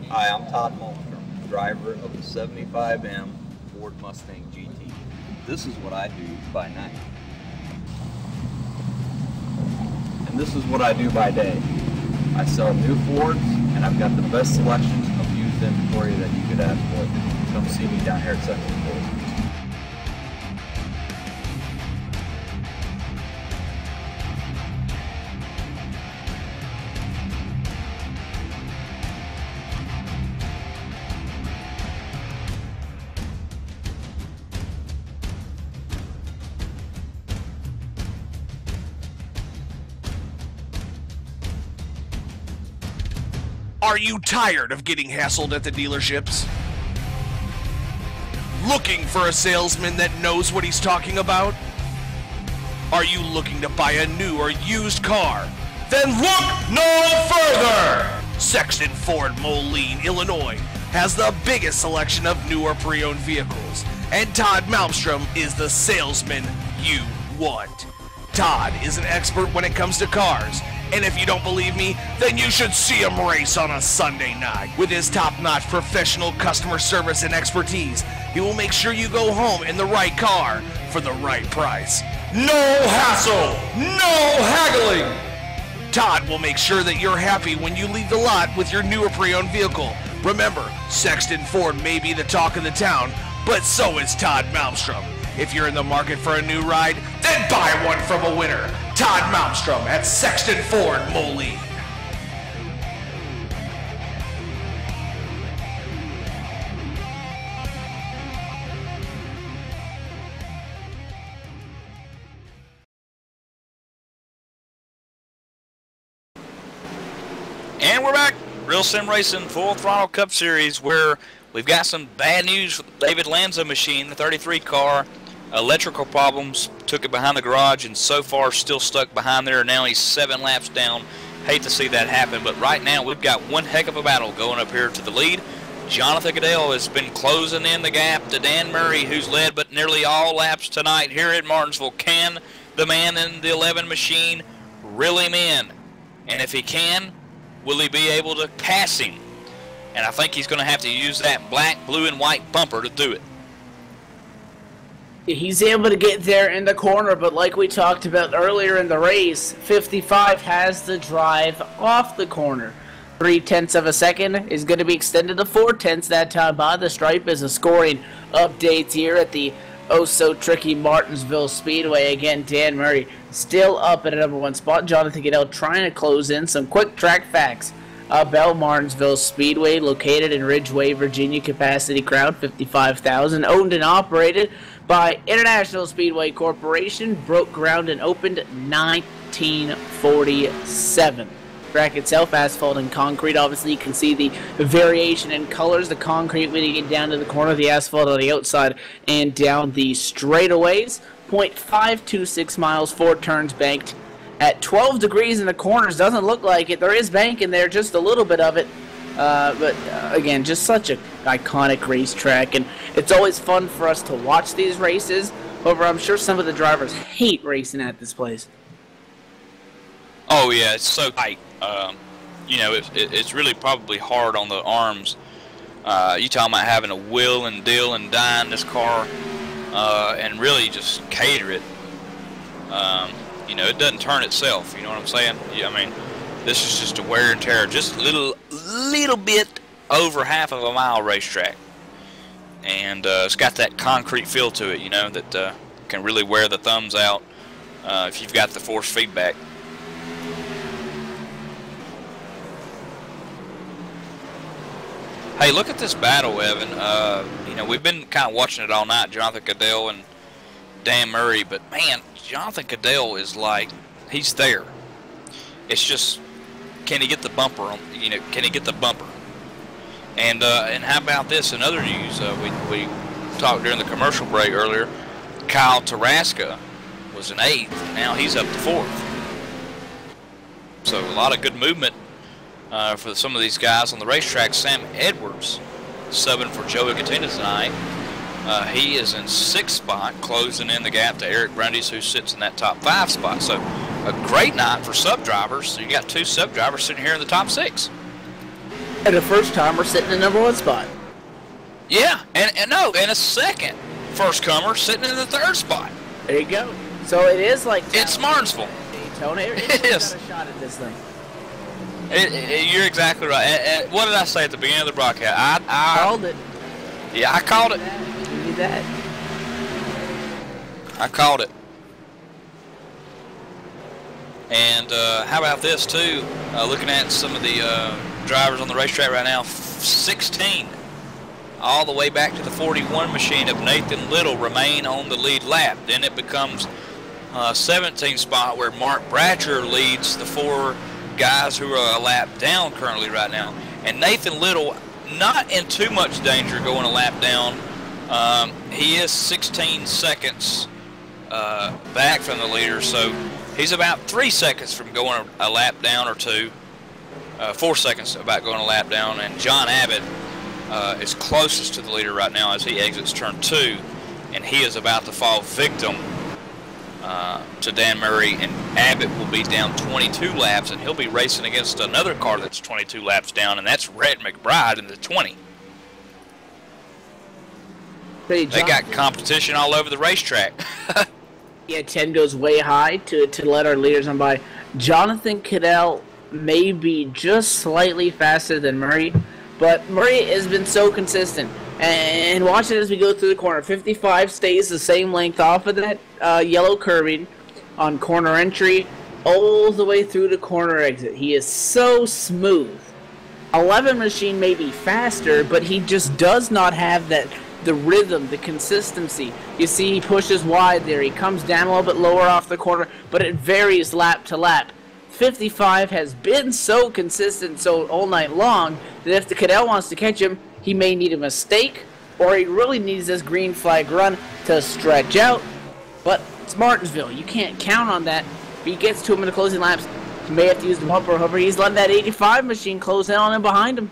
Hi, I'm Todd Malmstrom, driver of the 75M Ford Mustang GT. This is what I do by night. And this is what I do by day. I sell new Fords, and I've got the best selections of used inventory that you could ask for. Come see me down here at Section 4. Are you tired of getting hassled at the dealerships? Looking for a salesman that knows what he's talking about? Are you looking to buy a new or used car? Then look no further! Sexton Ford Moline, Illinois has the biggest selection of new or pre-owned vehicles, and Todd Malmstrom is the salesman you want. Todd is an expert when it comes to cars, and if you don't believe me, then you should see him race on a Sunday night. With his top-notch professional customer service and expertise, he will make sure you go home in the right car for the right price. No hassle, no haggling. Todd will make sure that you're happy when you leave the lot with your new or pre-owned vehicle. Remember, Sexton Ford may be the talk of the town, but so is Todd Malmstrom. If you're in the market for a new ride, then buy one from a winner. Todd Malmstrom at Sexton Ford Moline. And we're back. Real Sim Racing Full Throttle Cup Series, where we've got some bad news for the David Lanza machine, the 33 car. Electrical problems took it behind the garage, and so far still stuck behind there. Now he's 7 laps down Hate to see that happen, but right now we've got one heck of a battle going up here to the lead. Jonathan Goodell has been closing in the gap to Dan Murray, who's led but nearly all laps tonight here at Martinsville. Can the man in the 11 machine reel him in? And if he can, will he be able to pass him? And I think he's going to have to use that black, blue, and white bumper to do it. He's able to get there in the corner, but like we talked about earlier in the race, 55 has the drive off the corner. 0.3 of a second is going to be extended to 0.4 that time by the stripe as a scoring updates here at the oh-so-tricky Martinsville Speedway. Again, Dan Murray still up at a #1 spot. Jonathan Goodell trying to close in. Some quick track facts about Martinsville Speedway, located in Ridgeway, Virginia. Capacity crowd 55,000. Owned and operated by International Speedway Corporation. Broke ground and opened 1947. Track itself, asphalt and concrete. Obviously, you can see the variation in colors. The concrete when you get down to the corner, the asphalt on the outside, and down the straightaways. 0.526 miles, 4 turns banked at 12 degrees in the corners. Doesn't look like it. There is bank in there, just a little bit of it. But again, just such an iconic racetrack, and it's always fun for us to watch these races. However, I'm sure some of the drivers hate racing at this place. Oh yeah, it's so tight. You know, it's really probably hard on the arms. You talking about having to wheel and deal and die in this car, and really just cater it. You know, it doesn't turn itself. You know what I'm saying? Yeah, I mean, this is just a wear and tear, just a little bit over half of a mile racetrack, and it's got that concrete feel to it. You know, that can really wear the thumbs out if you've got the force feedback. Hey, look at this battle, Evan. You know, we've been kind of watching it all night, Jonathan Goodell and Dan Murray, but man, Jonathan Goodell is like, he's there. It's just, can he get the bumper on? You know, can he get the bumper? And how about this? In other news, we talked during the commercial break earlier. Kyle Taraska was an 8th, and now he's up to 4th. So a lot of good movement for some of these guys on the racetrack. Sam Edwards subbing for Joey Katina tonight. He is in 6th spot, closing in the gap to Eric Brundys, who sits in that top 5 spot. So a great night for sub-drivers. So you got 2 sub-drivers sitting here in the top 6. And the first timer sitting in the #1 spot. Yeah, and a second first-comer sitting in the 3rd spot. There you go. So it is like it's Martinsville. Daytona. It is. Got a shot at this thing. You're exactly right. And what did I say at the beginning of the broadcast? I called it. Yeah, I called it. Give me that. I called it. And how about this too? Looking at some of the drivers on the racetrack right now, 16 all the way back to the 41 machine of Nathan Little remain on the lead lap. Then it becomes 17 spot where Mark Bratcher leads the 4 guys who are a lap down currently right now. And Nathan Little not in too much danger going a lap down. He is 16 seconds back from the leader, so he's about 3 seconds from going a lap down or 2. 4 seconds about going a lap down, and John Abbott is closest to the leader right now as he exits turn 2, and he is about to fall victim to Dan Murray, and Abbott will be down 22 laps, and he'll be racing against another car that's 22 laps down, and that's Rhett McBride in the 20. They got competition all over the racetrack. Yeah, 10 goes way high to let our leaders on by. Jonathan Goodell may be just slightly faster than Murray, but Murray has been so consistent. And watch it as we go through the corner. 55 stays the same length off of that yellow curving on corner entry all the way through the corner exit. He is so smooth. 11 machine may be faster, but he just does not have the rhythm, the consistency. You see he pushes wide there. He comes down a little bit lower off the corner, but it varies lap to lap. 55 has been so consistent so all night long that if the Goodell wants to catch him, he may need a mistake, or he really needs this green flag run to stretch out. But it's Martinsville. You can't count on that. If he gets to him in the closing laps, May have to use the bumper. However, he's letting that 85 machine close in on him behind him.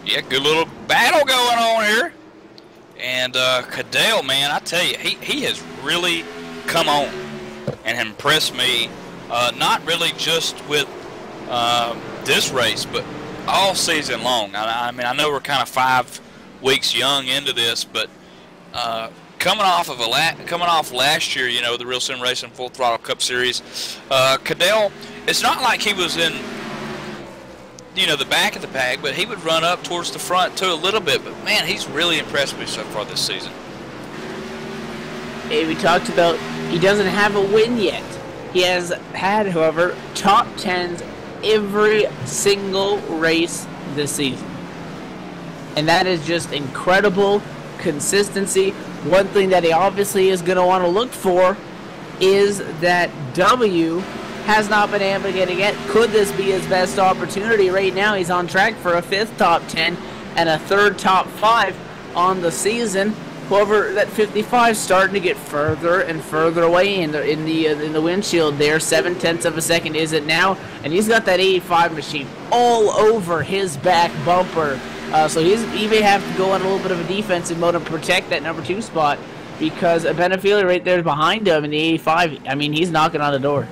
Yeah, good little battle going on here. And Cadell, man, I tell you, he has really come on and impressed me. Not really just with this race, but all season long. I mean, I know we're kind of 5 weeks young into this, but coming off last year, you know, the Real Sim Racing Full Throttle Cup Series, Cadell, it's not like he was in, you know, the back of the pack, but he would run up towards the front too a little bit. But man, he's really impressed me so far this season. Hey, we talked about he doesn't have a win yet. He has had, however, top 10s every single race this season. And that is just incredible consistency. One thing that he obviously is going to want to look for is that W has not been able to get it yet. Could this be his best opportunity? Right now he's on track for a 5th top 10 and a 3rd top 5 on the season. However, that 55 starting to get further and further away in the windshield there. 7/10 of a second is it now, and he's got that 85 machine all over his back bumper. So he may have to go on a little bit of a defensive mode and protect that number 2 spot, because Benefieli right there behind him in the 85. I mean, he's knocking on the door.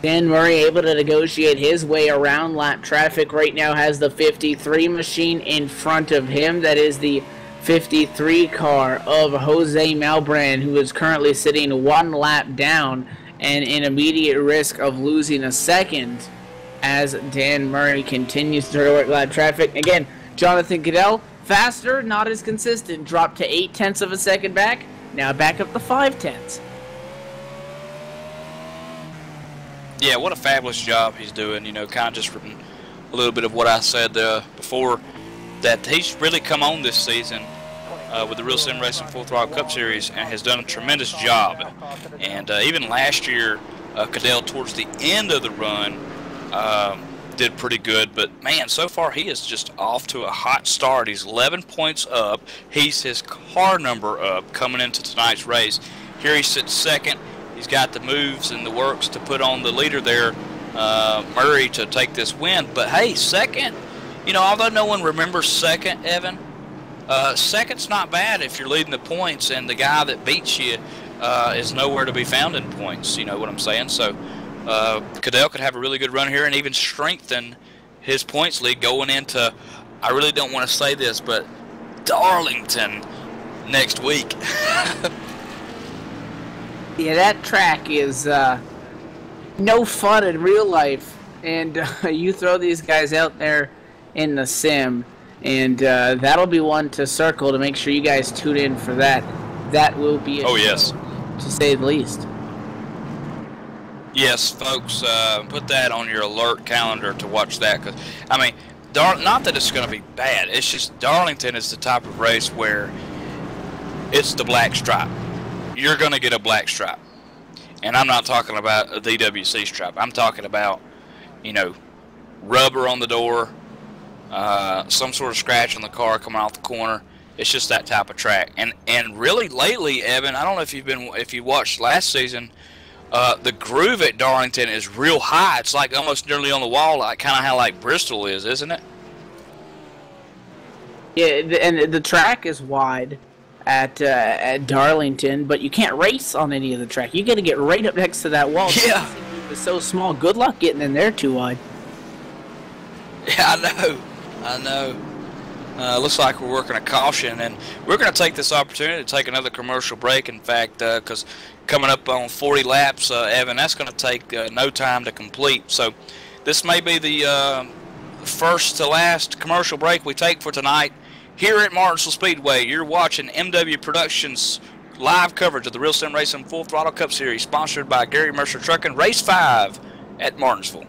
Dan Murray able to negotiate his way around lap traffic. Right now has the 53 machine in front of him. That is the 53 car of Jose Malbrand, who is currently sitting 1 lap down and in immediate risk of losing a second as Dan Murray continues to work lap traffic. Again, Jonathan Cadell, faster, not as consistent. Dropped to 0.8 of a second back. Now back up to 0.5. Yeah, what a fabulous job he's doing. You know, kind of just a little bit of what I said before, that he's really come on this season with the Real Sim Racing Full Throttle Cup Series and has done a tremendous job. And even last year, Cadell towards the end of the run did pretty good. But man, so far he is just off to a hot start. He's 11 points up. He's his car number up coming into tonight's race. Here he sits 2nd. He's got the moves and the works to put on the leader there, Murray, to take this win. But hey, 2nd, you know, although no one remembers 2nd, Evan, 2nd's not bad if you're leading the points and the guy that beats you is nowhere to be found in points. You know what I'm saying? So Cadell could have a really good run here and even strengthen his points lead going into, I really don't want to say this, but Darlington next week. Yeah, that track is no fun in real life, and you throw these guys out there in the sim, and that'll be one to circle to make sure you guys tune in for that. That will be oh yes, to say the least. Yes, folks, put that on your alert calendar to watch that, because I mean, not that it's going to be bad. It's just Darlington is the type of race where it's the black stripe. You're going to get a black stripe. And I'm not talking about a DWC stripe. I'm talking about, you know, rubber on the door, some sort of scratch on the car coming off the corner. It's just that type of track. And really lately, Evan, I don't know if you watched last season, the groove at Darlington is real high. It's like almost nearly on the wall, like kind of how like Bristol is, isn't it? Yeah, and the track is wide at Darlington, but you can't race on any of the track. You got to get right up next to that wall. Yeah, it's so small. Good luck getting in there too wide. Yeah, I know. Looks like we're working a caution, and we're going to take this opportunity to take another commercial break. In fact, because coming up on 40 laps, Evan, that's going to take no time to complete. So this may be the first to last commercial break we take for tonight. Here at Martinsville Speedway, you're watching MW Productions live coverage of the Real Sim Racing Full Throttle Cup Series, sponsored by Gary Mercer Trucking, Race 5 at Martinsville.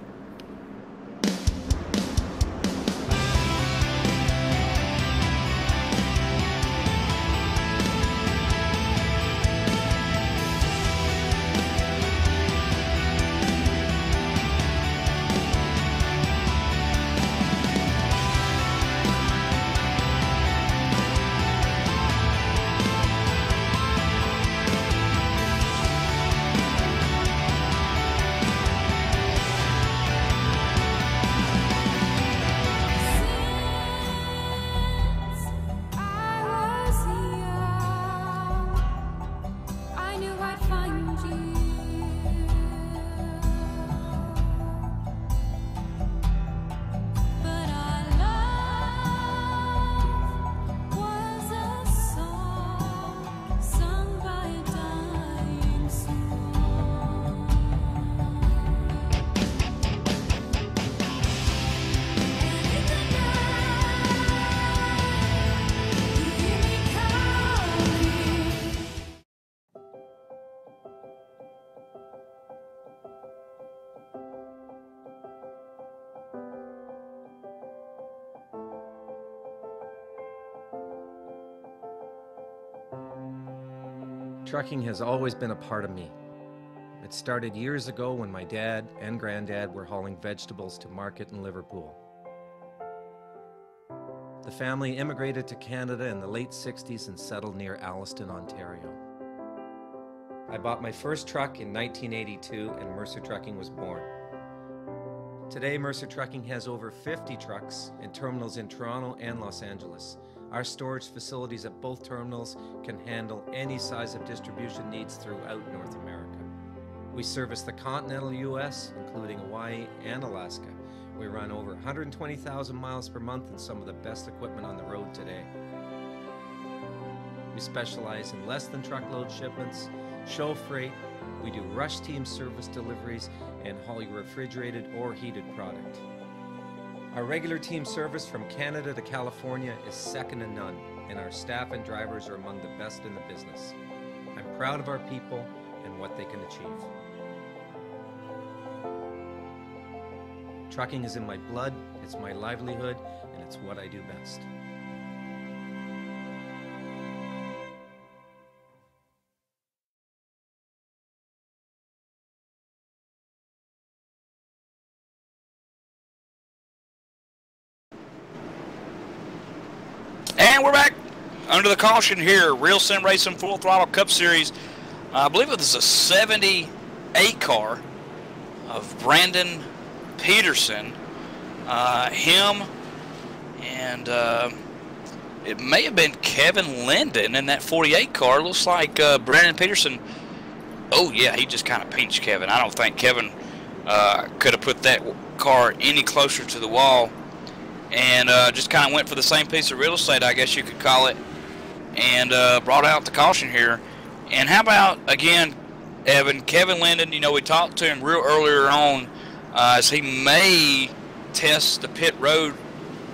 Trucking has always been a part of me. It started years ago when my dad and granddad were hauling vegetables to market in Liverpool. The family immigrated to Canada in the late 60s and settled near Alliston, Ontario. I bought my first truck in 1982 and Mercer Trucking was born. Today, Mercer Trucking has over 50 trucks in terminals in Toronto and Los Angeles. Our storage facilities at both terminals can handle any size of distribution needs throughout North America. We service the continental U.S., including Hawaii and Alaska. We run over 120,000 miles per month and some of the best equipment on the road today. We specialize in less than truckload shipments, show freight, we do rush team service deliveries, and haul your refrigerated or heated product. Our regular team service from Canada to California is second to none, and our staff and drivers are among the best in the business. I'm proud of our people and what they can achieve. Trucking is in my blood, it's my livelihood, and it's what I do best. And we're back under the caution here. Real Sim Racing Full Throttle Cup Series. I believe it was a 78 car of Brandon Peterson, him, and it may have been Kevin Linden in that 48 car. Looks like Brandon Peterson. Oh yeah, he just kind of pinched Kevin. I don't think Kevin could have put that car any closer to the wall, and just kind of went for the same piece of real estate, I guess you could call it, and brought out the caution here. And how about, again, Evan, Kevin Linden, you know, we talked to him real earlier on, as he may test the pit road.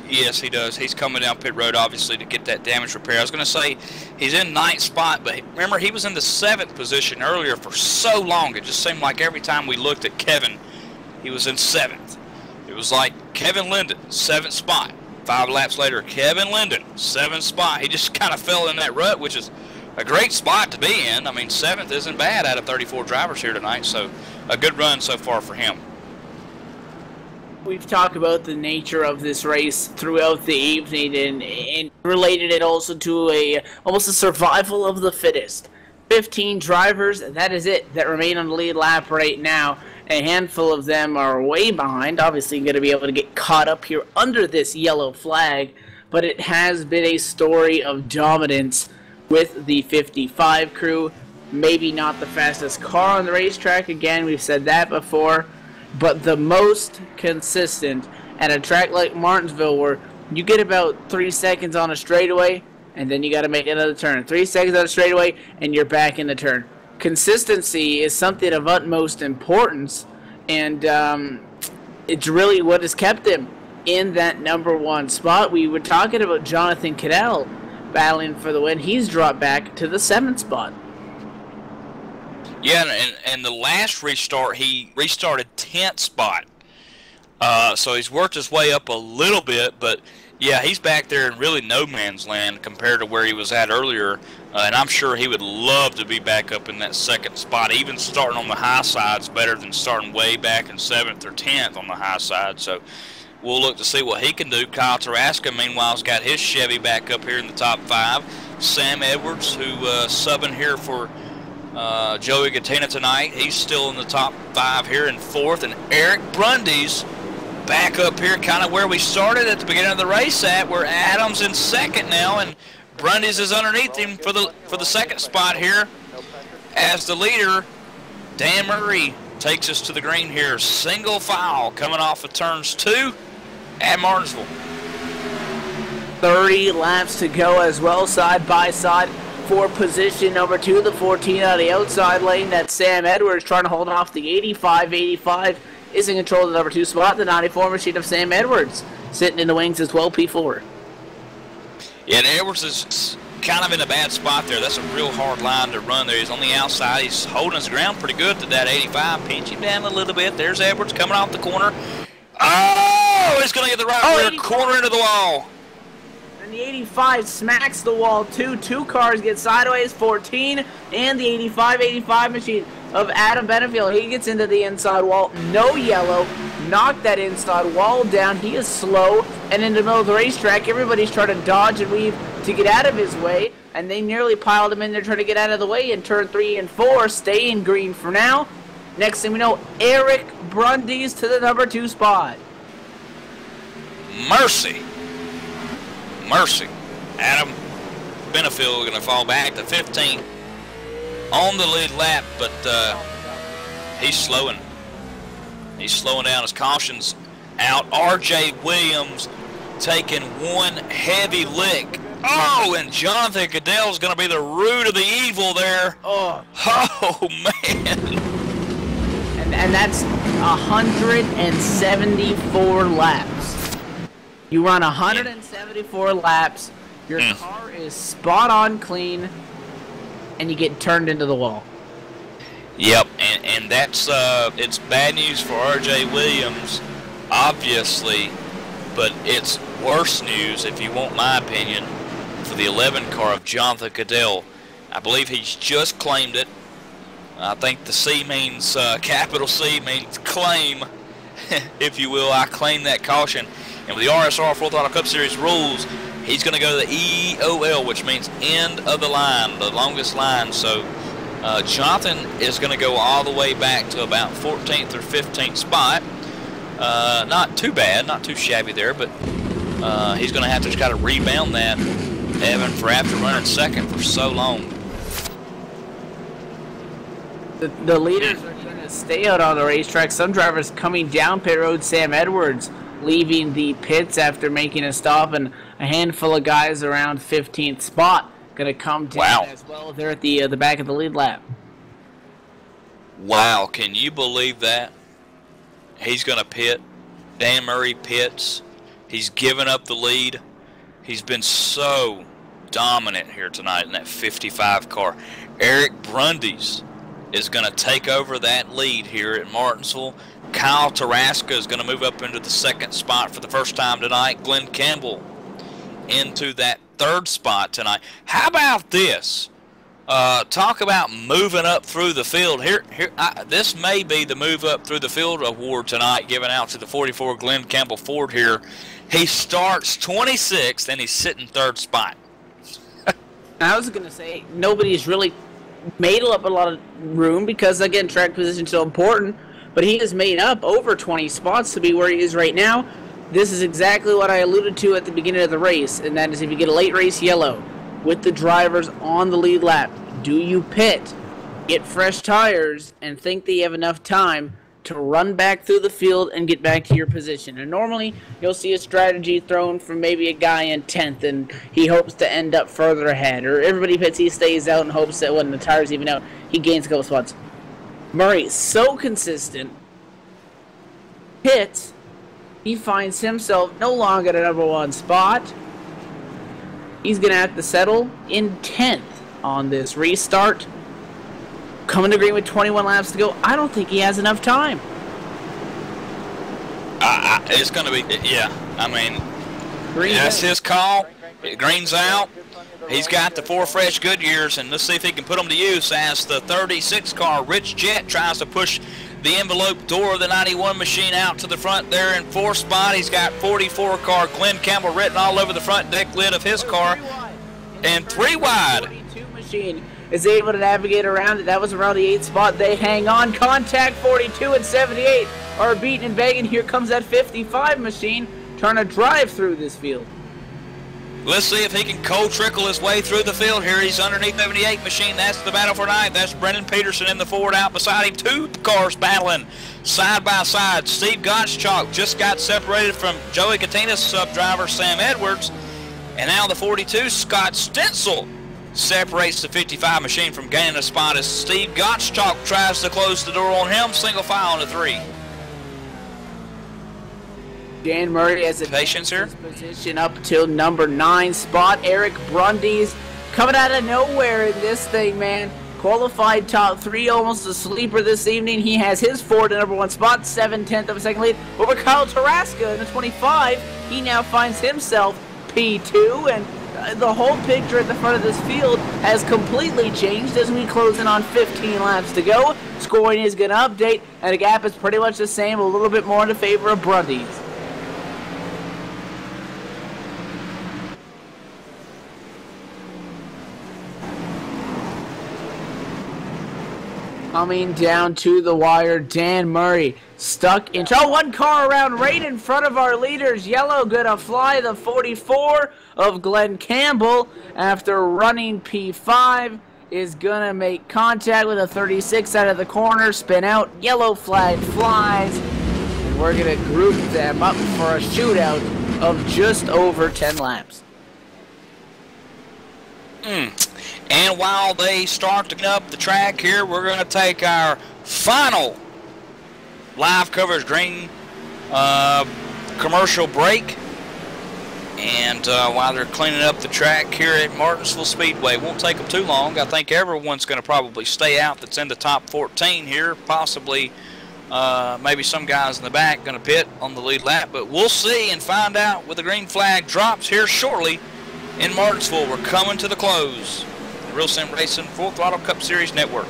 Yes, he does. He's coming down pit road, obviously, to get that damage repair. I was going to say he's in 9th spot, but remember, he was in the 7th position earlier for so long. It just seemed like every time we looked at Kevin, he was in 7th. It was like Kevin Linden, 7th spot. 5 laps later, Kevin Linden, 7th spot. He just kind of fell in that rut, which is a great spot to be in. I mean, 7th isn't bad out of 34 drivers here tonight, so a good run so far for him. We've talked about the nature of this race throughout the evening and related it also to almost a survival of the fittest. 15 drivers, that is it, that remain on the lead lap right now. A handful of them are way behind, obviously going to be able to get caught up here under this yellow flag, but it has been a story of dominance with the 55 crew. Maybe not the fastest car on the racetrack, again, we've said that before, but the most consistent at a track like Martinsville, where you get about 3 seconds on a straightaway and then you got to make another turn. 3 seconds on a straightaway and you're back in the turn. Consistency is something of utmost importance, and it's really what has kept him in that #1 spot. We were talking about Jonathan Cadell battling for the win. He's dropped back to the 7th spot. Yeah, and the last restart, he restarted 10th spot. So he's worked his way up a little bit, but yeah, he's back there in really no man's land compared to where he was at earlier. And I'm sure he would love to be back up in that 2nd spot. Even starting on the high side is better than starting way back in 7th or 10th on the high side. So we'll look to see what he can do. Kyle Taraska, meanwhile, has got his Chevy back up here in the top 5. Sam Edwards, who subbing here for Joey Gattina tonight, he's still in the top 5 here in 4th. And Eric Brundy's back up here kind of where we started at the beginning of the race at, where Adams in 2nd now, and Brundy's is underneath him for the 2nd spot here as the leader. Dan Murray takes us to the green here. Single file coming off of turns 2 at Martinsville. 30 laps to go as well, side by side for position number 2. The 14 out of the outside lane. That's Sam Edwards trying to hold off the 85. 85 is in control of the number 2 spot. The 94 machine of Sam Edwards sitting in the wings as well, P4. Yeah, and Edwards is kind of in a bad spot there. That's a real hard line to run there. He's on the outside. He's holding his ground pretty good to that 85. Pinch him down a little bit. There's Edwards coming off the corner. Oh, he's going to get the right rear corner into the wall. And the 85 smacks the wall too. 2 cars get sideways, 14, and the 85 machine of Adam Benefield. He gets into the inside wall. No yellow. Knocked that inside wall down. He is slow. And in the middle of the racetrack, everybody's trying to dodge and weave to get out of his way. And they nearly piled him in there trying to get out of the way in turn 3 and 4. Stay in green for now. Next thing we know, Eric Brundys to the number 2 spot. Mercy. Adam Benefield going to fall back to 15 on the lead lap, but he's slowing down. His caution's out. RJ Williams taking one heavy lick. Oh, and Jonathan Goodell's going to be the root of the evil there. Oh man. And that's 174 laps. You run 174 laps, your car is spot on clean, and you get turned into the wall. Yep, and that's it's bad news for RJ Williams, obviously, but it's worse news, if you want my opinion, for the 11 car of Jonathan Goodell. I believe he's just claimed it. I think the C means, capital C means claim, if you will. I claim that caution. And with the RSR Full Throttle Cup Series rules, he's going to go to the EOL, which means end of the line, the longest line. So Jonathan is going to go all the way back to about 14th or 15th spot. Not too bad, not too shabby there, but he's going to have to try to rebound that, Evan, for after running second for so long. The leaders are going to stay out on the racetrack. Some drivers coming down pit road. Sam Edwards leaving the pits after making a stop, and a handful of guys around 15th spot going to come down as well. They're at the back of the lead lap. Wow, can you believe that? He's going to pit. Dan Murray pits. He's given up the lead. He's been so dominant here tonight in that 55 car. Eric Brundys is going to take over that lead here at Martinsville. Kyle Taraska is going to move up into the 2nd spot for the first time tonight. Glenn Campbell into that 3rd spot tonight. How about this? Talk about moving up through the field. This may be the Move Up Through the Field award tonight, given out to the 44 Glenn Campbell Ford here. He starts 26th, and he's sitting 3rd spot. I was going to say, nobody's really made up a lot of room because, again, track position is so important. But he has made up over 20 spots to be where he is right now. This is exactly what I alluded to at the beginning of the race, and that is if you get a late race yellow with the drivers on the lead lap, do you pit, get fresh tires, and think that you have enough time to run back through the field and get back to your position? And normally you'll see a strategy thrown from maybe a guy in 10th, and he hopes to end up further ahead. Or everybody pits, he stays out and hopes that when the tires even out, he gains a couple spots. Murray, so consistent, pits, he finds himself no longer at a number 1 spot. He's going to have to settle in 10th on this restart. Coming to green with 21 laps to go. I don't think he has enough time. It's going to be, yeah, I mean, that's his call. Green's out. He's got the 4 fresh Goodyears, and let's see if he can put them to use as the 36 car Rich Jett tries to push the envelope door of the 91 machine out to the front there in 4th spot. He's got 44 car Glenn Campbell written all over the front deck lid of his car. And 3 wide. 42 machine is able to navigate around it. That was around the 8th spot. They hang on. Contact 42 and 78 are beating and begging. Here comes that 55 machine trying to drive through this field. Let's see if he can cold trickle his way through the field here. He's underneath 78 machine. That's the battle for 9th. That's Brendan Peterson in the Ford out beside him. 2 cars battling side by side. Steve Gottschalk just got separated from Joey Catina's sub-driver Sam Edwards. And now the 42, Scott Stencil, separates the 55 machine from gaining a spot as Steve Gottschalk tries to close the door on him. Single file on the 3. Dan Murray has a patience here. Position up till number 9 spot. Eric Brundys coming out of nowhere in this thing, man. Qualified top 3, almost a sleeper this evening. He has his Ford at number 1 spot, 7/10 of a second lead over Kyle Taraska in the 25. He now finds himself P2, and the whole picture at the front of this field has completely changed as we close in on 15 laps to go. Scoring is going to update, and the gap is pretty much the same, a little bit more in favor of Brundies. Coming down to the wire, Dan Murray stuck in trouble. One car around right in front of our leaders. Yellow gonna fly the 44 of Glenn Campbell after running P5 is gonna make contact with a 36 out of the corner, spin out, yellow flag flies, and we're gonna group them up for a shootout of just over 10 laps. And while they start to get up the track here, we're going to take our final live coverage green commercial break. And while they're cleaning up the track here at Martinsville Speedway, won't take them too long. I think everyone's going to probably stay out that's in the top 14 here, possibly maybe some guys in the back going to pit on the lead lap. But we'll see and find out when the green flag drops here shortly in Martinsville. We're coming to the close. The Real Sim Racing Full Throttle Cup Series Network.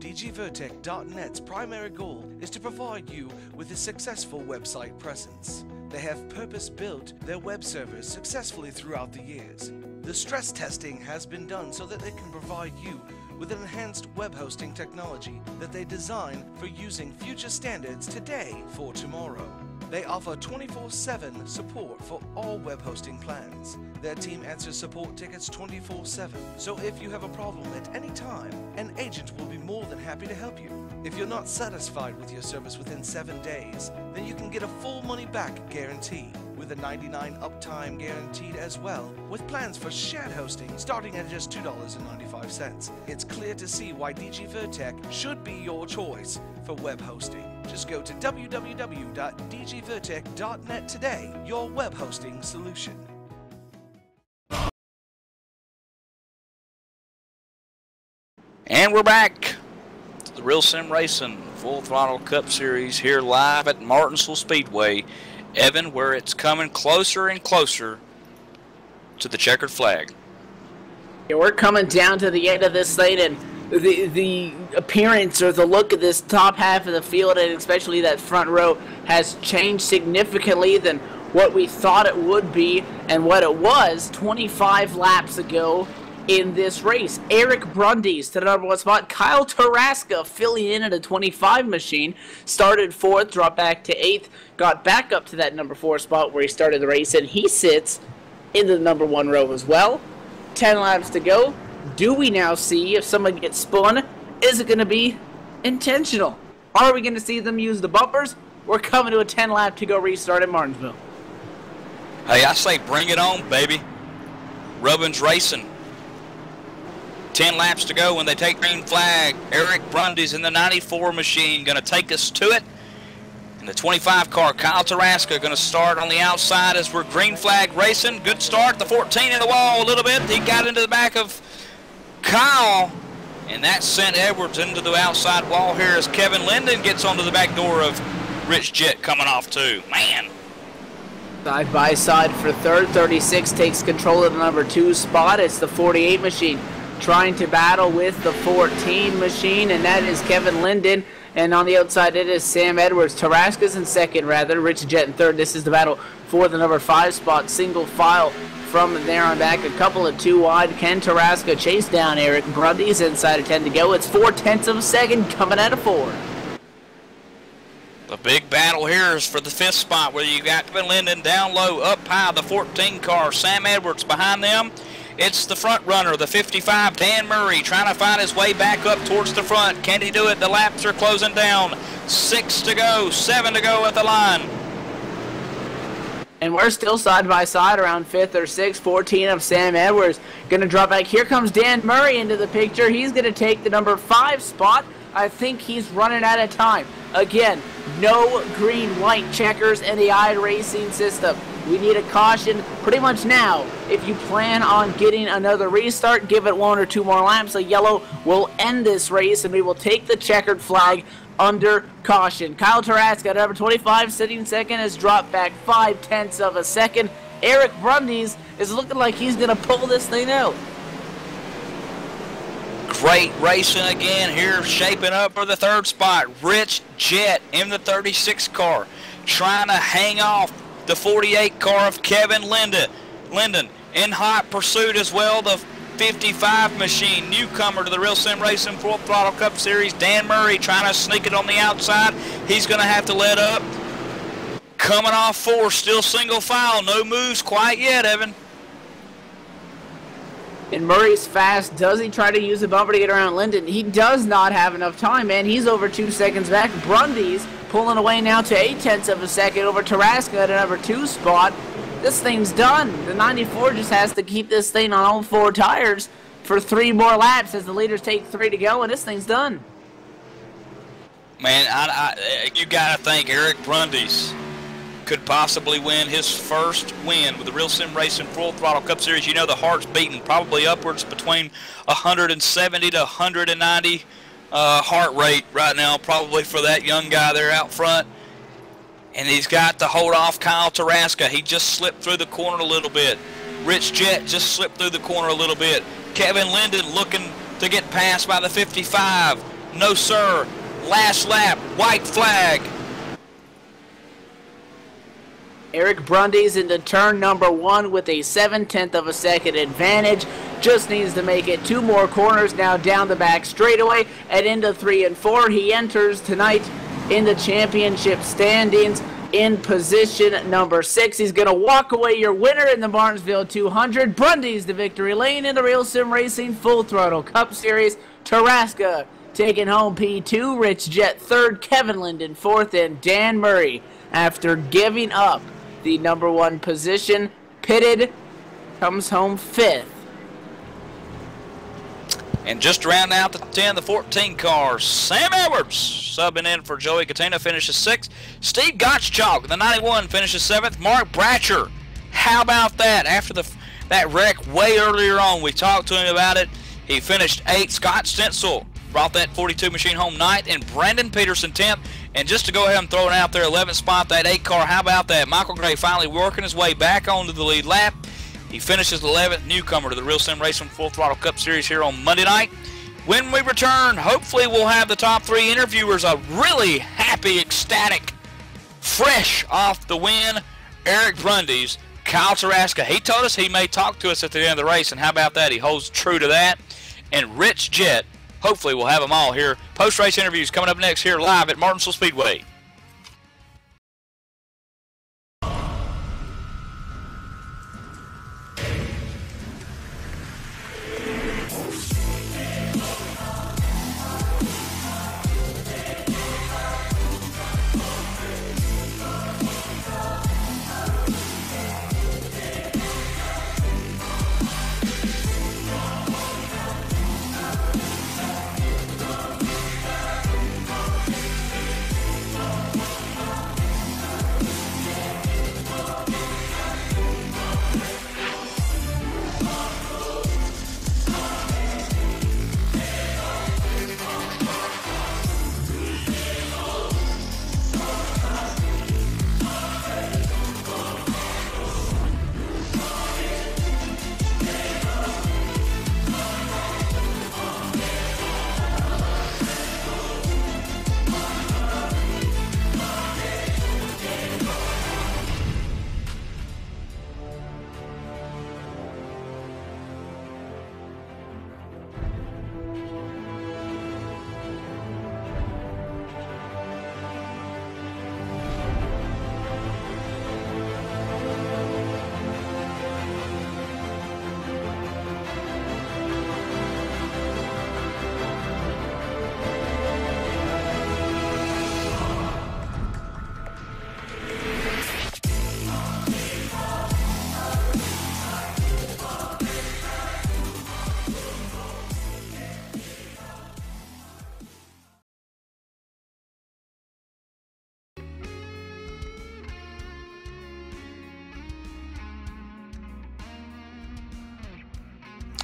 DGVertec.net's primary goal is to provide you with a successful website presence. They have purpose-built their web servers successfully throughout the years. The stress testing has been done so that they can provide you with an enhanced web hosting technology that they design for using future standards today for tomorrow. They offer 24/7 support for all web hosting plans. Their team answers support tickets 24/7, so if you have a problem at any time, an agent will be more than happy to help you. If you're not satisfied with your service within 7 days, then you can get a full money-back guarantee, with a 99 uptime guaranteed as well, with plans for shared hosting starting at just $2.95. It's clear to see why DGVertec should be your choice for web hosting. Just go to www.dgvertec.net today, your web hosting solution. And we're back to the Real Sim Racing Full Throttle Cup Series here live at Martinsville Speedway. Evan, where it's coming closer and closer to the checkered flag. Yeah, we're coming down to the end of this slate, and the appearance or the look of this top half of the field, and especially that front row, has changed significantly than what we thought it would be and what it was 25 laps ago in this race. Eric Brundies to the number 1 spot. Kyle Taraska filling in at a 25 machine. Started 4th, dropped back to 8th, got back up to that number 4 spot where he started the race, and he sits in the number 1 row as well. 10 laps to go. Do we now see if someone gets spun? Is it going to be intentional? Are we going to see them use the bumpers? We're coming to a 10 lap to go restart at Martinsville. Hey, I say bring it on, baby. Rubbins Racing. 10 laps to go when they take green flag. Eric Brundies in the 94 machine going to take us to it. And the 25 car, Kyle Taraska, going to start on the outside as we're green flag racing. Good start. The 14 in the wall a little bit. He got into the back of Kyle, and that sent Edwards into the outside wall here as Kevin Linden gets onto the back door of Rich Jett coming off too. Man. Side by side for 3rd. 36 takes control of the number 2 spot. It's the 48 machine trying to battle with the 14 machine, and that is Kevin Linden. And on the outside, it is Sam Edwards. Taraska's in 2nd, rather. Rich Jett in 3rd. This is the battle for the number 5 spot. Single file from there on back. A couple of 2 wide. Ken Taraska chase down Eric Brundies inside of 10 to go. It's 4/10 of a second coming out of 4. The big battle here is for the 5th spot, where you got Kevin Linden down low, up high, the 14 car. Sam Edwards behind them. It's the front runner, the 55, Dan Murray, trying to find his way back up towards the front. Can he do it? The laps are closing down. 6 to go, 7 to go at the line. And we're still side by side around 5th or 6th. 14 of Sam Edwards going to drop back. Here comes Dan Murray into the picture. He's going to take the number 5 spot. I think he's running out of time. Again, no green-white checkers in the iRacing system. We need a caution pretty much now. If you plan on getting another restart, give it 1 or 2 more laps. A yellow will end this race, and we will take the checkered flag under caution. Kyle Taraska, number 25, sitting second, has dropped back 0.5 of a second. Eric Brundys is looking like he's going to pull this thing out. Great racing again here, shaping up for the 3rd spot. Rich Jett in the 36 car, trying to hang off the 48 car of Kevin Linden. In hot pursuit as well, the 55 machine, newcomer to the Real Sim Racing Full Throttle Cup Series, Dan Murray trying to sneak it on the outside. He's going to have to let up. Coming off 4, still single file, no moves quite yet, Evan. And Murray's fast. Does he try to use a bumper to get around Linden? He does not have enough time, man. He's over 2 seconds back. Brundys pulling away now to 0.8 of a second over Taraska at a number 2 spot. This thing's done. The 94 just has to keep this thing on all 4 tires for 3 more laps as the leaders take 3 to go, and this thing's done. Man, you got to think Eric Brundys could possibly win his first win with the Real Sim Racing Full Throttle Cup Series. You know the heart's beating probably upwards between 170 to 190 heart rate right now, probably for that young guy there out front. And he's got to hold off Kyle Taraska. He just slipped through the corner a little bit. Rich Jett just slipped through the corner a little bit. Kevin Linden looking to get passed by the 55. No, sir. Last lap, white flag. Eric Brundys into turn number 1 with a 0.7 of a second advantage. Just needs to make it 2 more corners now down the back straightaway and into 3 and 4. He enters tonight in the championship standings in position number 6. He's going to walk away your winner in the Martinsville 200. Brundys the victory lane in the Real Sim Racing Full Throttle Cup Series. Taraska taking home P2. Rich Jett 3rd. Kevin Linden 4th. And Dan Murray, after giving up the number 1 position, pitted, comes home 5th. And just to round out the 10, the 14 car, Sam Edwards subbing in for Joey Katina, finishes 6th. Steve Gottschalk, the 91, finishes 7th. Mark Bratcher, how about that? After that wreck way earlier on, we talked to him about it. He finished 8th. Scott Stencil brought that 42 machine home 9th, and Brandon Peterson 10th. And just to go ahead and throw it out there, 11th spot, that 8 car, how about that? Michael Gray finally working his way back onto the lead lap. He finishes 11th, newcomer to the Real Sim Racing Full Throttle Cup Series here on Monday night. When we return, hopefully we'll have the top 3 interviewers. A really happy, ecstatic, fresh off the win, Eric Brundys, Kyle Taraska. He told us he may talk to us at the end of the race, and how about that? He holds true to that. And Rich Jett, hopefully we'll have them all here. Post-race interviews coming up next here live at Martinsville Speedway.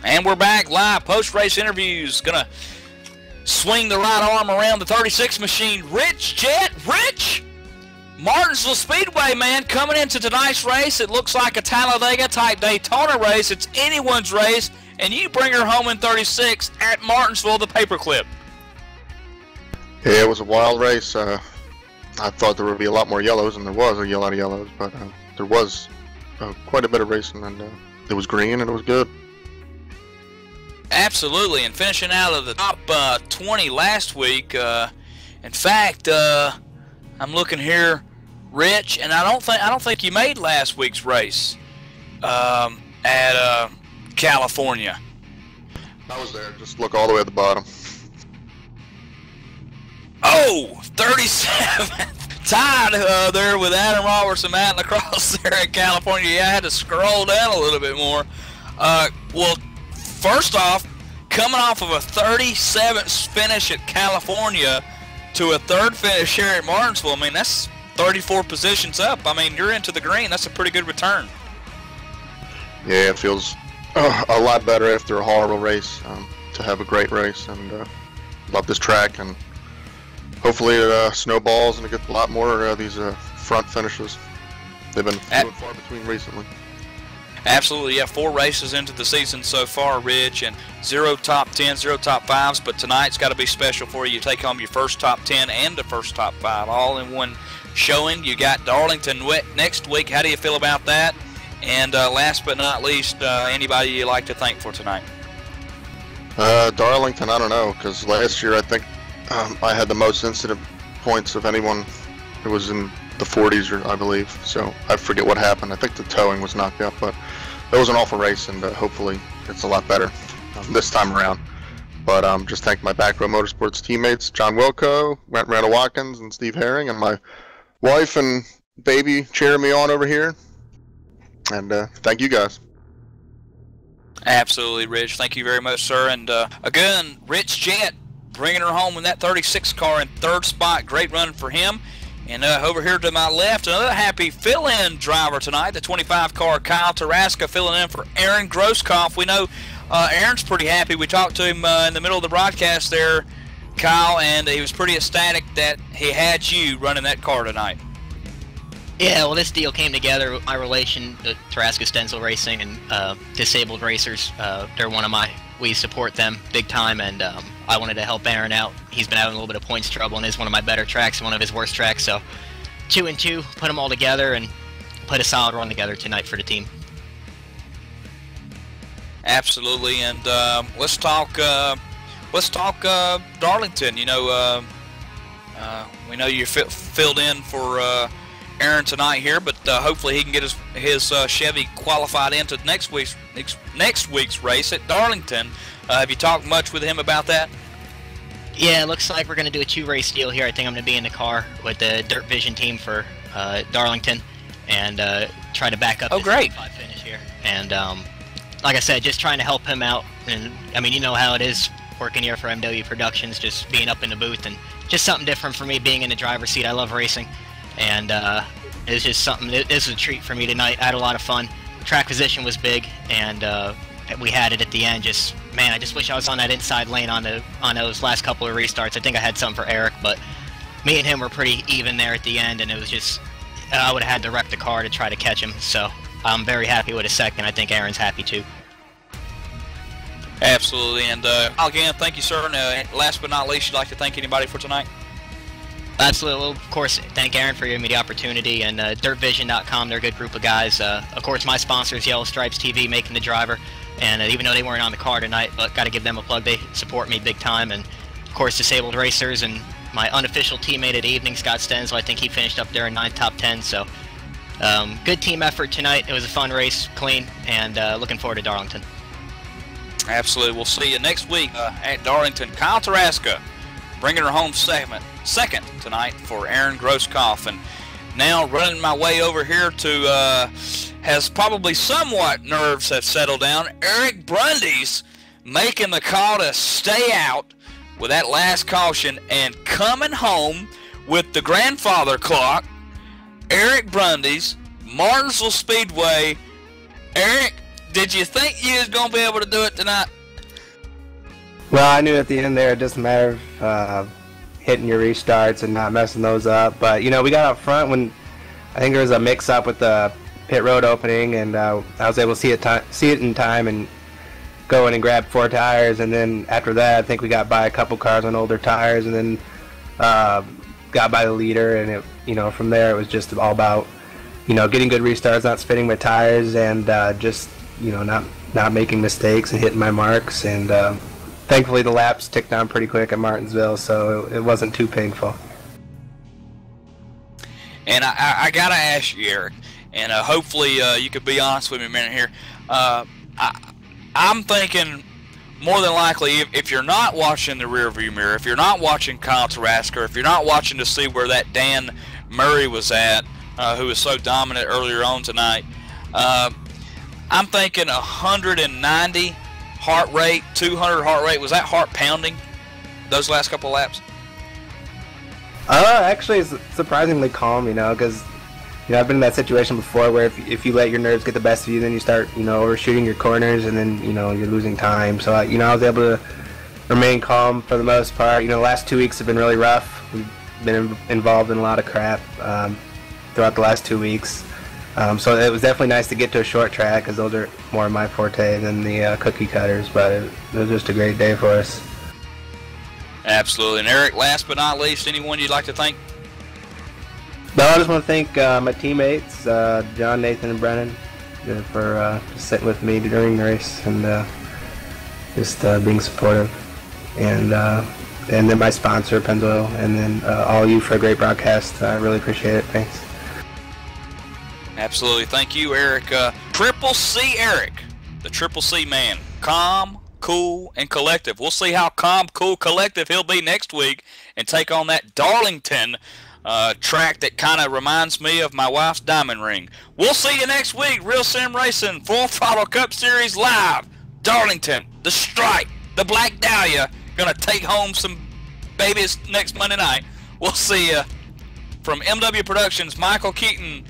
And we're back live, post-race interviews. Gonna swing the right arm around the 36 machine. Rich Jet, Rich! Martinsville Speedway, man, coming into tonight's race. It looks like a Talladega-type Daytona race. It's anyone's race, and you bring her home in 36 at Martinsville, the paperclip. Yeah, it was a wild race. I thought there would be a lot more yellows, and there was a lot of yellows, but there was quite a bit of racing, and it was green, and it was good. Absolutely, and finishing out of the top 20 last week. In fact, I'm looking here, Rich, and I don't think you made last week's race at California. I was there. Just look all the way at the bottom. Oh, 37th. Tied there with Adam Roberts and Matt Lacrosse there in California. Yeah, I had to scroll down a little bit more. Well, first off, coming off of a 37th finish at California to a 3rd finish here at Martinsville, I mean, that's 34 positions up. I mean, you're into the green. That's a pretty good return. Yeah, it feels a lot better after a horrible race to have a great race, and love this track, and hopefully it snowballs and it gets a lot more of these front finishes. They've been few and far between recently. Absolutely, yeah. 4 races into the season so far, Rich, and 0 top 10, 0 top 5s. But tonight's got to be special for you. You take home your first top 10 and the first top 5, all in one showing. You got Darlington next week. How do you feel about that? And last but not least, anybody you like to thank for tonight? Darlington, I don't know, because last year I think I had the most incident points of anyone who was in the 40s, I believe. So I forget what happened. I think the towing was knocked out, but it was an awful race, and hopefully it's a lot better this time around. But just thank my Back Row Motorsports teammates, John Wilco, Randall Watkins, and Steve Herring, and my wife and baby cheering me on over here. And thank you guys. Absolutely, Rich. Thank you very much, sir. And again, Rich Jet bringing her home in that 36 car in 3rd spot. Great run for him. And over here to my left, another happy fill-in driver tonight, the 25 car Kyle Taraska filling in for Aaron Grosskopf. We know Aaron's pretty happy. We talked to him in the middle of the broadcast there, Kyle, and he was pretty ecstatic that he had you running that car tonight. Yeah, well, this deal came together with my relation to Taraska Stenzel Racing and Disabled Racers. They're one of my, we support them big time, and I wanted to help Aaron out. He's been having a little bit of points trouble, and it's one of my better tracks and one of his worst tracks, so 2 and 2, put them all together and put a solid run together tonight for the team. Absolutely, and let's talk Darlington. You know, we know you filled in for Aaron tonight here, but hopefully he can get his Chevy qualified into next week's race at Darlington. Have you talked much with him about that? Yeah, it looks like we're going to do a 2-race deal here. I think I'm going to be in the car with the Dirt Vision team for Darlington and try to back up his top 5 finish here. And like I said, just trying to help him out. And I mean, you know how it is working here for MW Productions, just being up in the booth, and just something different for me being in the driver's seat. I love racing, and it's just something. This was a treat for me tonight. I had a lot of fun. Track position was big, and we had it at the end. Just, man, I just wish I was on that inside lane on those last couple of restarts. I think I had something for Eric, but me and him were pretty even there at the end, and it was just, I would have had to wreck the car to try to catch him. So I'm very happy with a second. I think Aaron's happy too. Absolutely, and again, thank you, sir. And last but not least, you'd like to thank anybody for tonight? Absolutely. Well, of course, thank Aaron for giving me the opportunity, and DirtVision.com, they're a good group of guys. Of course, my sponsors, Yellow Stripes TV, Making the Driver, and even though they weren't on the car tonight, but got to give them a plug. They support me big time, and of course, Disabled Racers, and my unofficial teammate at the evening, Scott Stenzel. I think he finished up there in 9 top 10, so good team effort tonight. It was a fun race, clean, and looking forward to Darlington. Absolutely. We'll see you next week at Darlington. Kyle Taraska bringing her home second tonight for Aaron Grosskopf. And now running my way over here to, has probably somewhat nerves have settled down, Eric Brundy's making the call to stay out with that last caution and coming home with the grandfather clock. Eric Brundy's, Martinsville Speedway. Eric, Did you think you was gonna be able to do it tonight? Well, I knew at the end there it doesn't matter hitting your restarts and not messing those up. But you know, we got up front when I think there was a mix-up with the pit road opening, and I was able to see it in time and go in and grab 4 tires. And then after that, I think we got by a couple cars on older tires, and then got by the leader. And it, you know, from there it was just all about, you know, getting good restarts, not spinning my tires, and just, you know, not making mistakes and hitting my marks. And thankfully the laps ticked down pretty quick at Martinsville, so it wasn't too painful. And I gotta ask you, Eric, and hopefully you could be honest with me a minute here. I'm thinking more than likely, if you're not watching the rearview mirror, if you're not watching Kyle Tarasker, if you're not watching to see where that Dan Murray was at, who was so dominant earlier on tonight, I'm thinking 190 heart rate, 200 heart rate. Was that heart pounding those last couple of laps? Actually, it's surprisingly calm, you know, because, you know, I've been in that situation before where if you let your nerves get the best of you, then you start, you know, overshooting your corners, and then, you know, you're losing time. So, you know, I was able to remain calm for the most part. You know, the last 2 weeks have been really rough. We've been involved in a lot of crap throughout the last 2 weeks. So it was definitely nice to get to a short track, because those are more my forte than the cookie cutters, but it was just a great day for us. Absolutely. And Eric, last but not least, anyone you'd like to thank? No, I just want to thank my teammates, John, Nathan, and Brennan, for just sitting with me during the race and just being supportive. And then my sponsor, Pennzoil, and then all you for a great broadcast. I really appreciate it. Thanks. Absolutely. Thank you, Eric. Triple C Eric, the Triple C man. Calm, cool, and collective. We'll see how calm, cool, collective he'll be next week and take on that Darlington track that kind of reminds me of my wife's diamond ring. We'll see you next week. Real Sim Racing, Full Throttle Cup Series live. Darlington, the Strike, the Black Dahlia, going to take home some babies next Monday night. We'll see you. From MW Productions, Michael Keaton,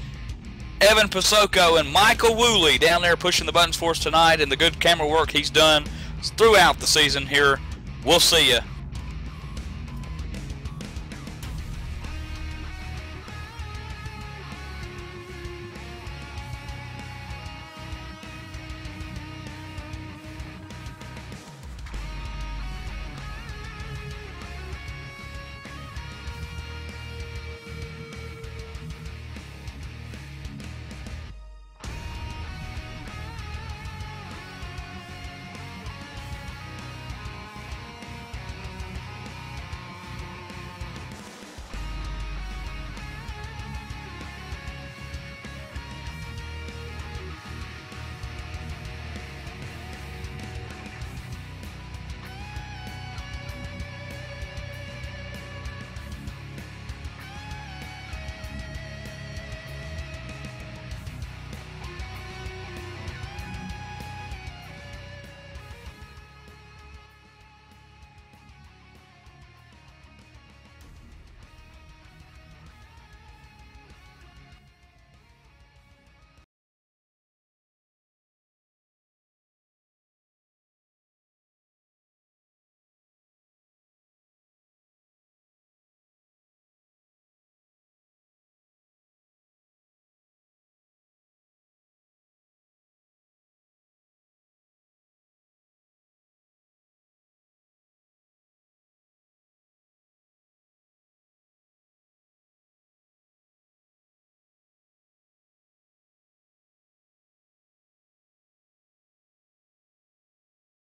Evan Pasoko, and Michael Woolley down there pushing the buttons for us tonight, and the good camera work he's done throughout the season here. We'll see you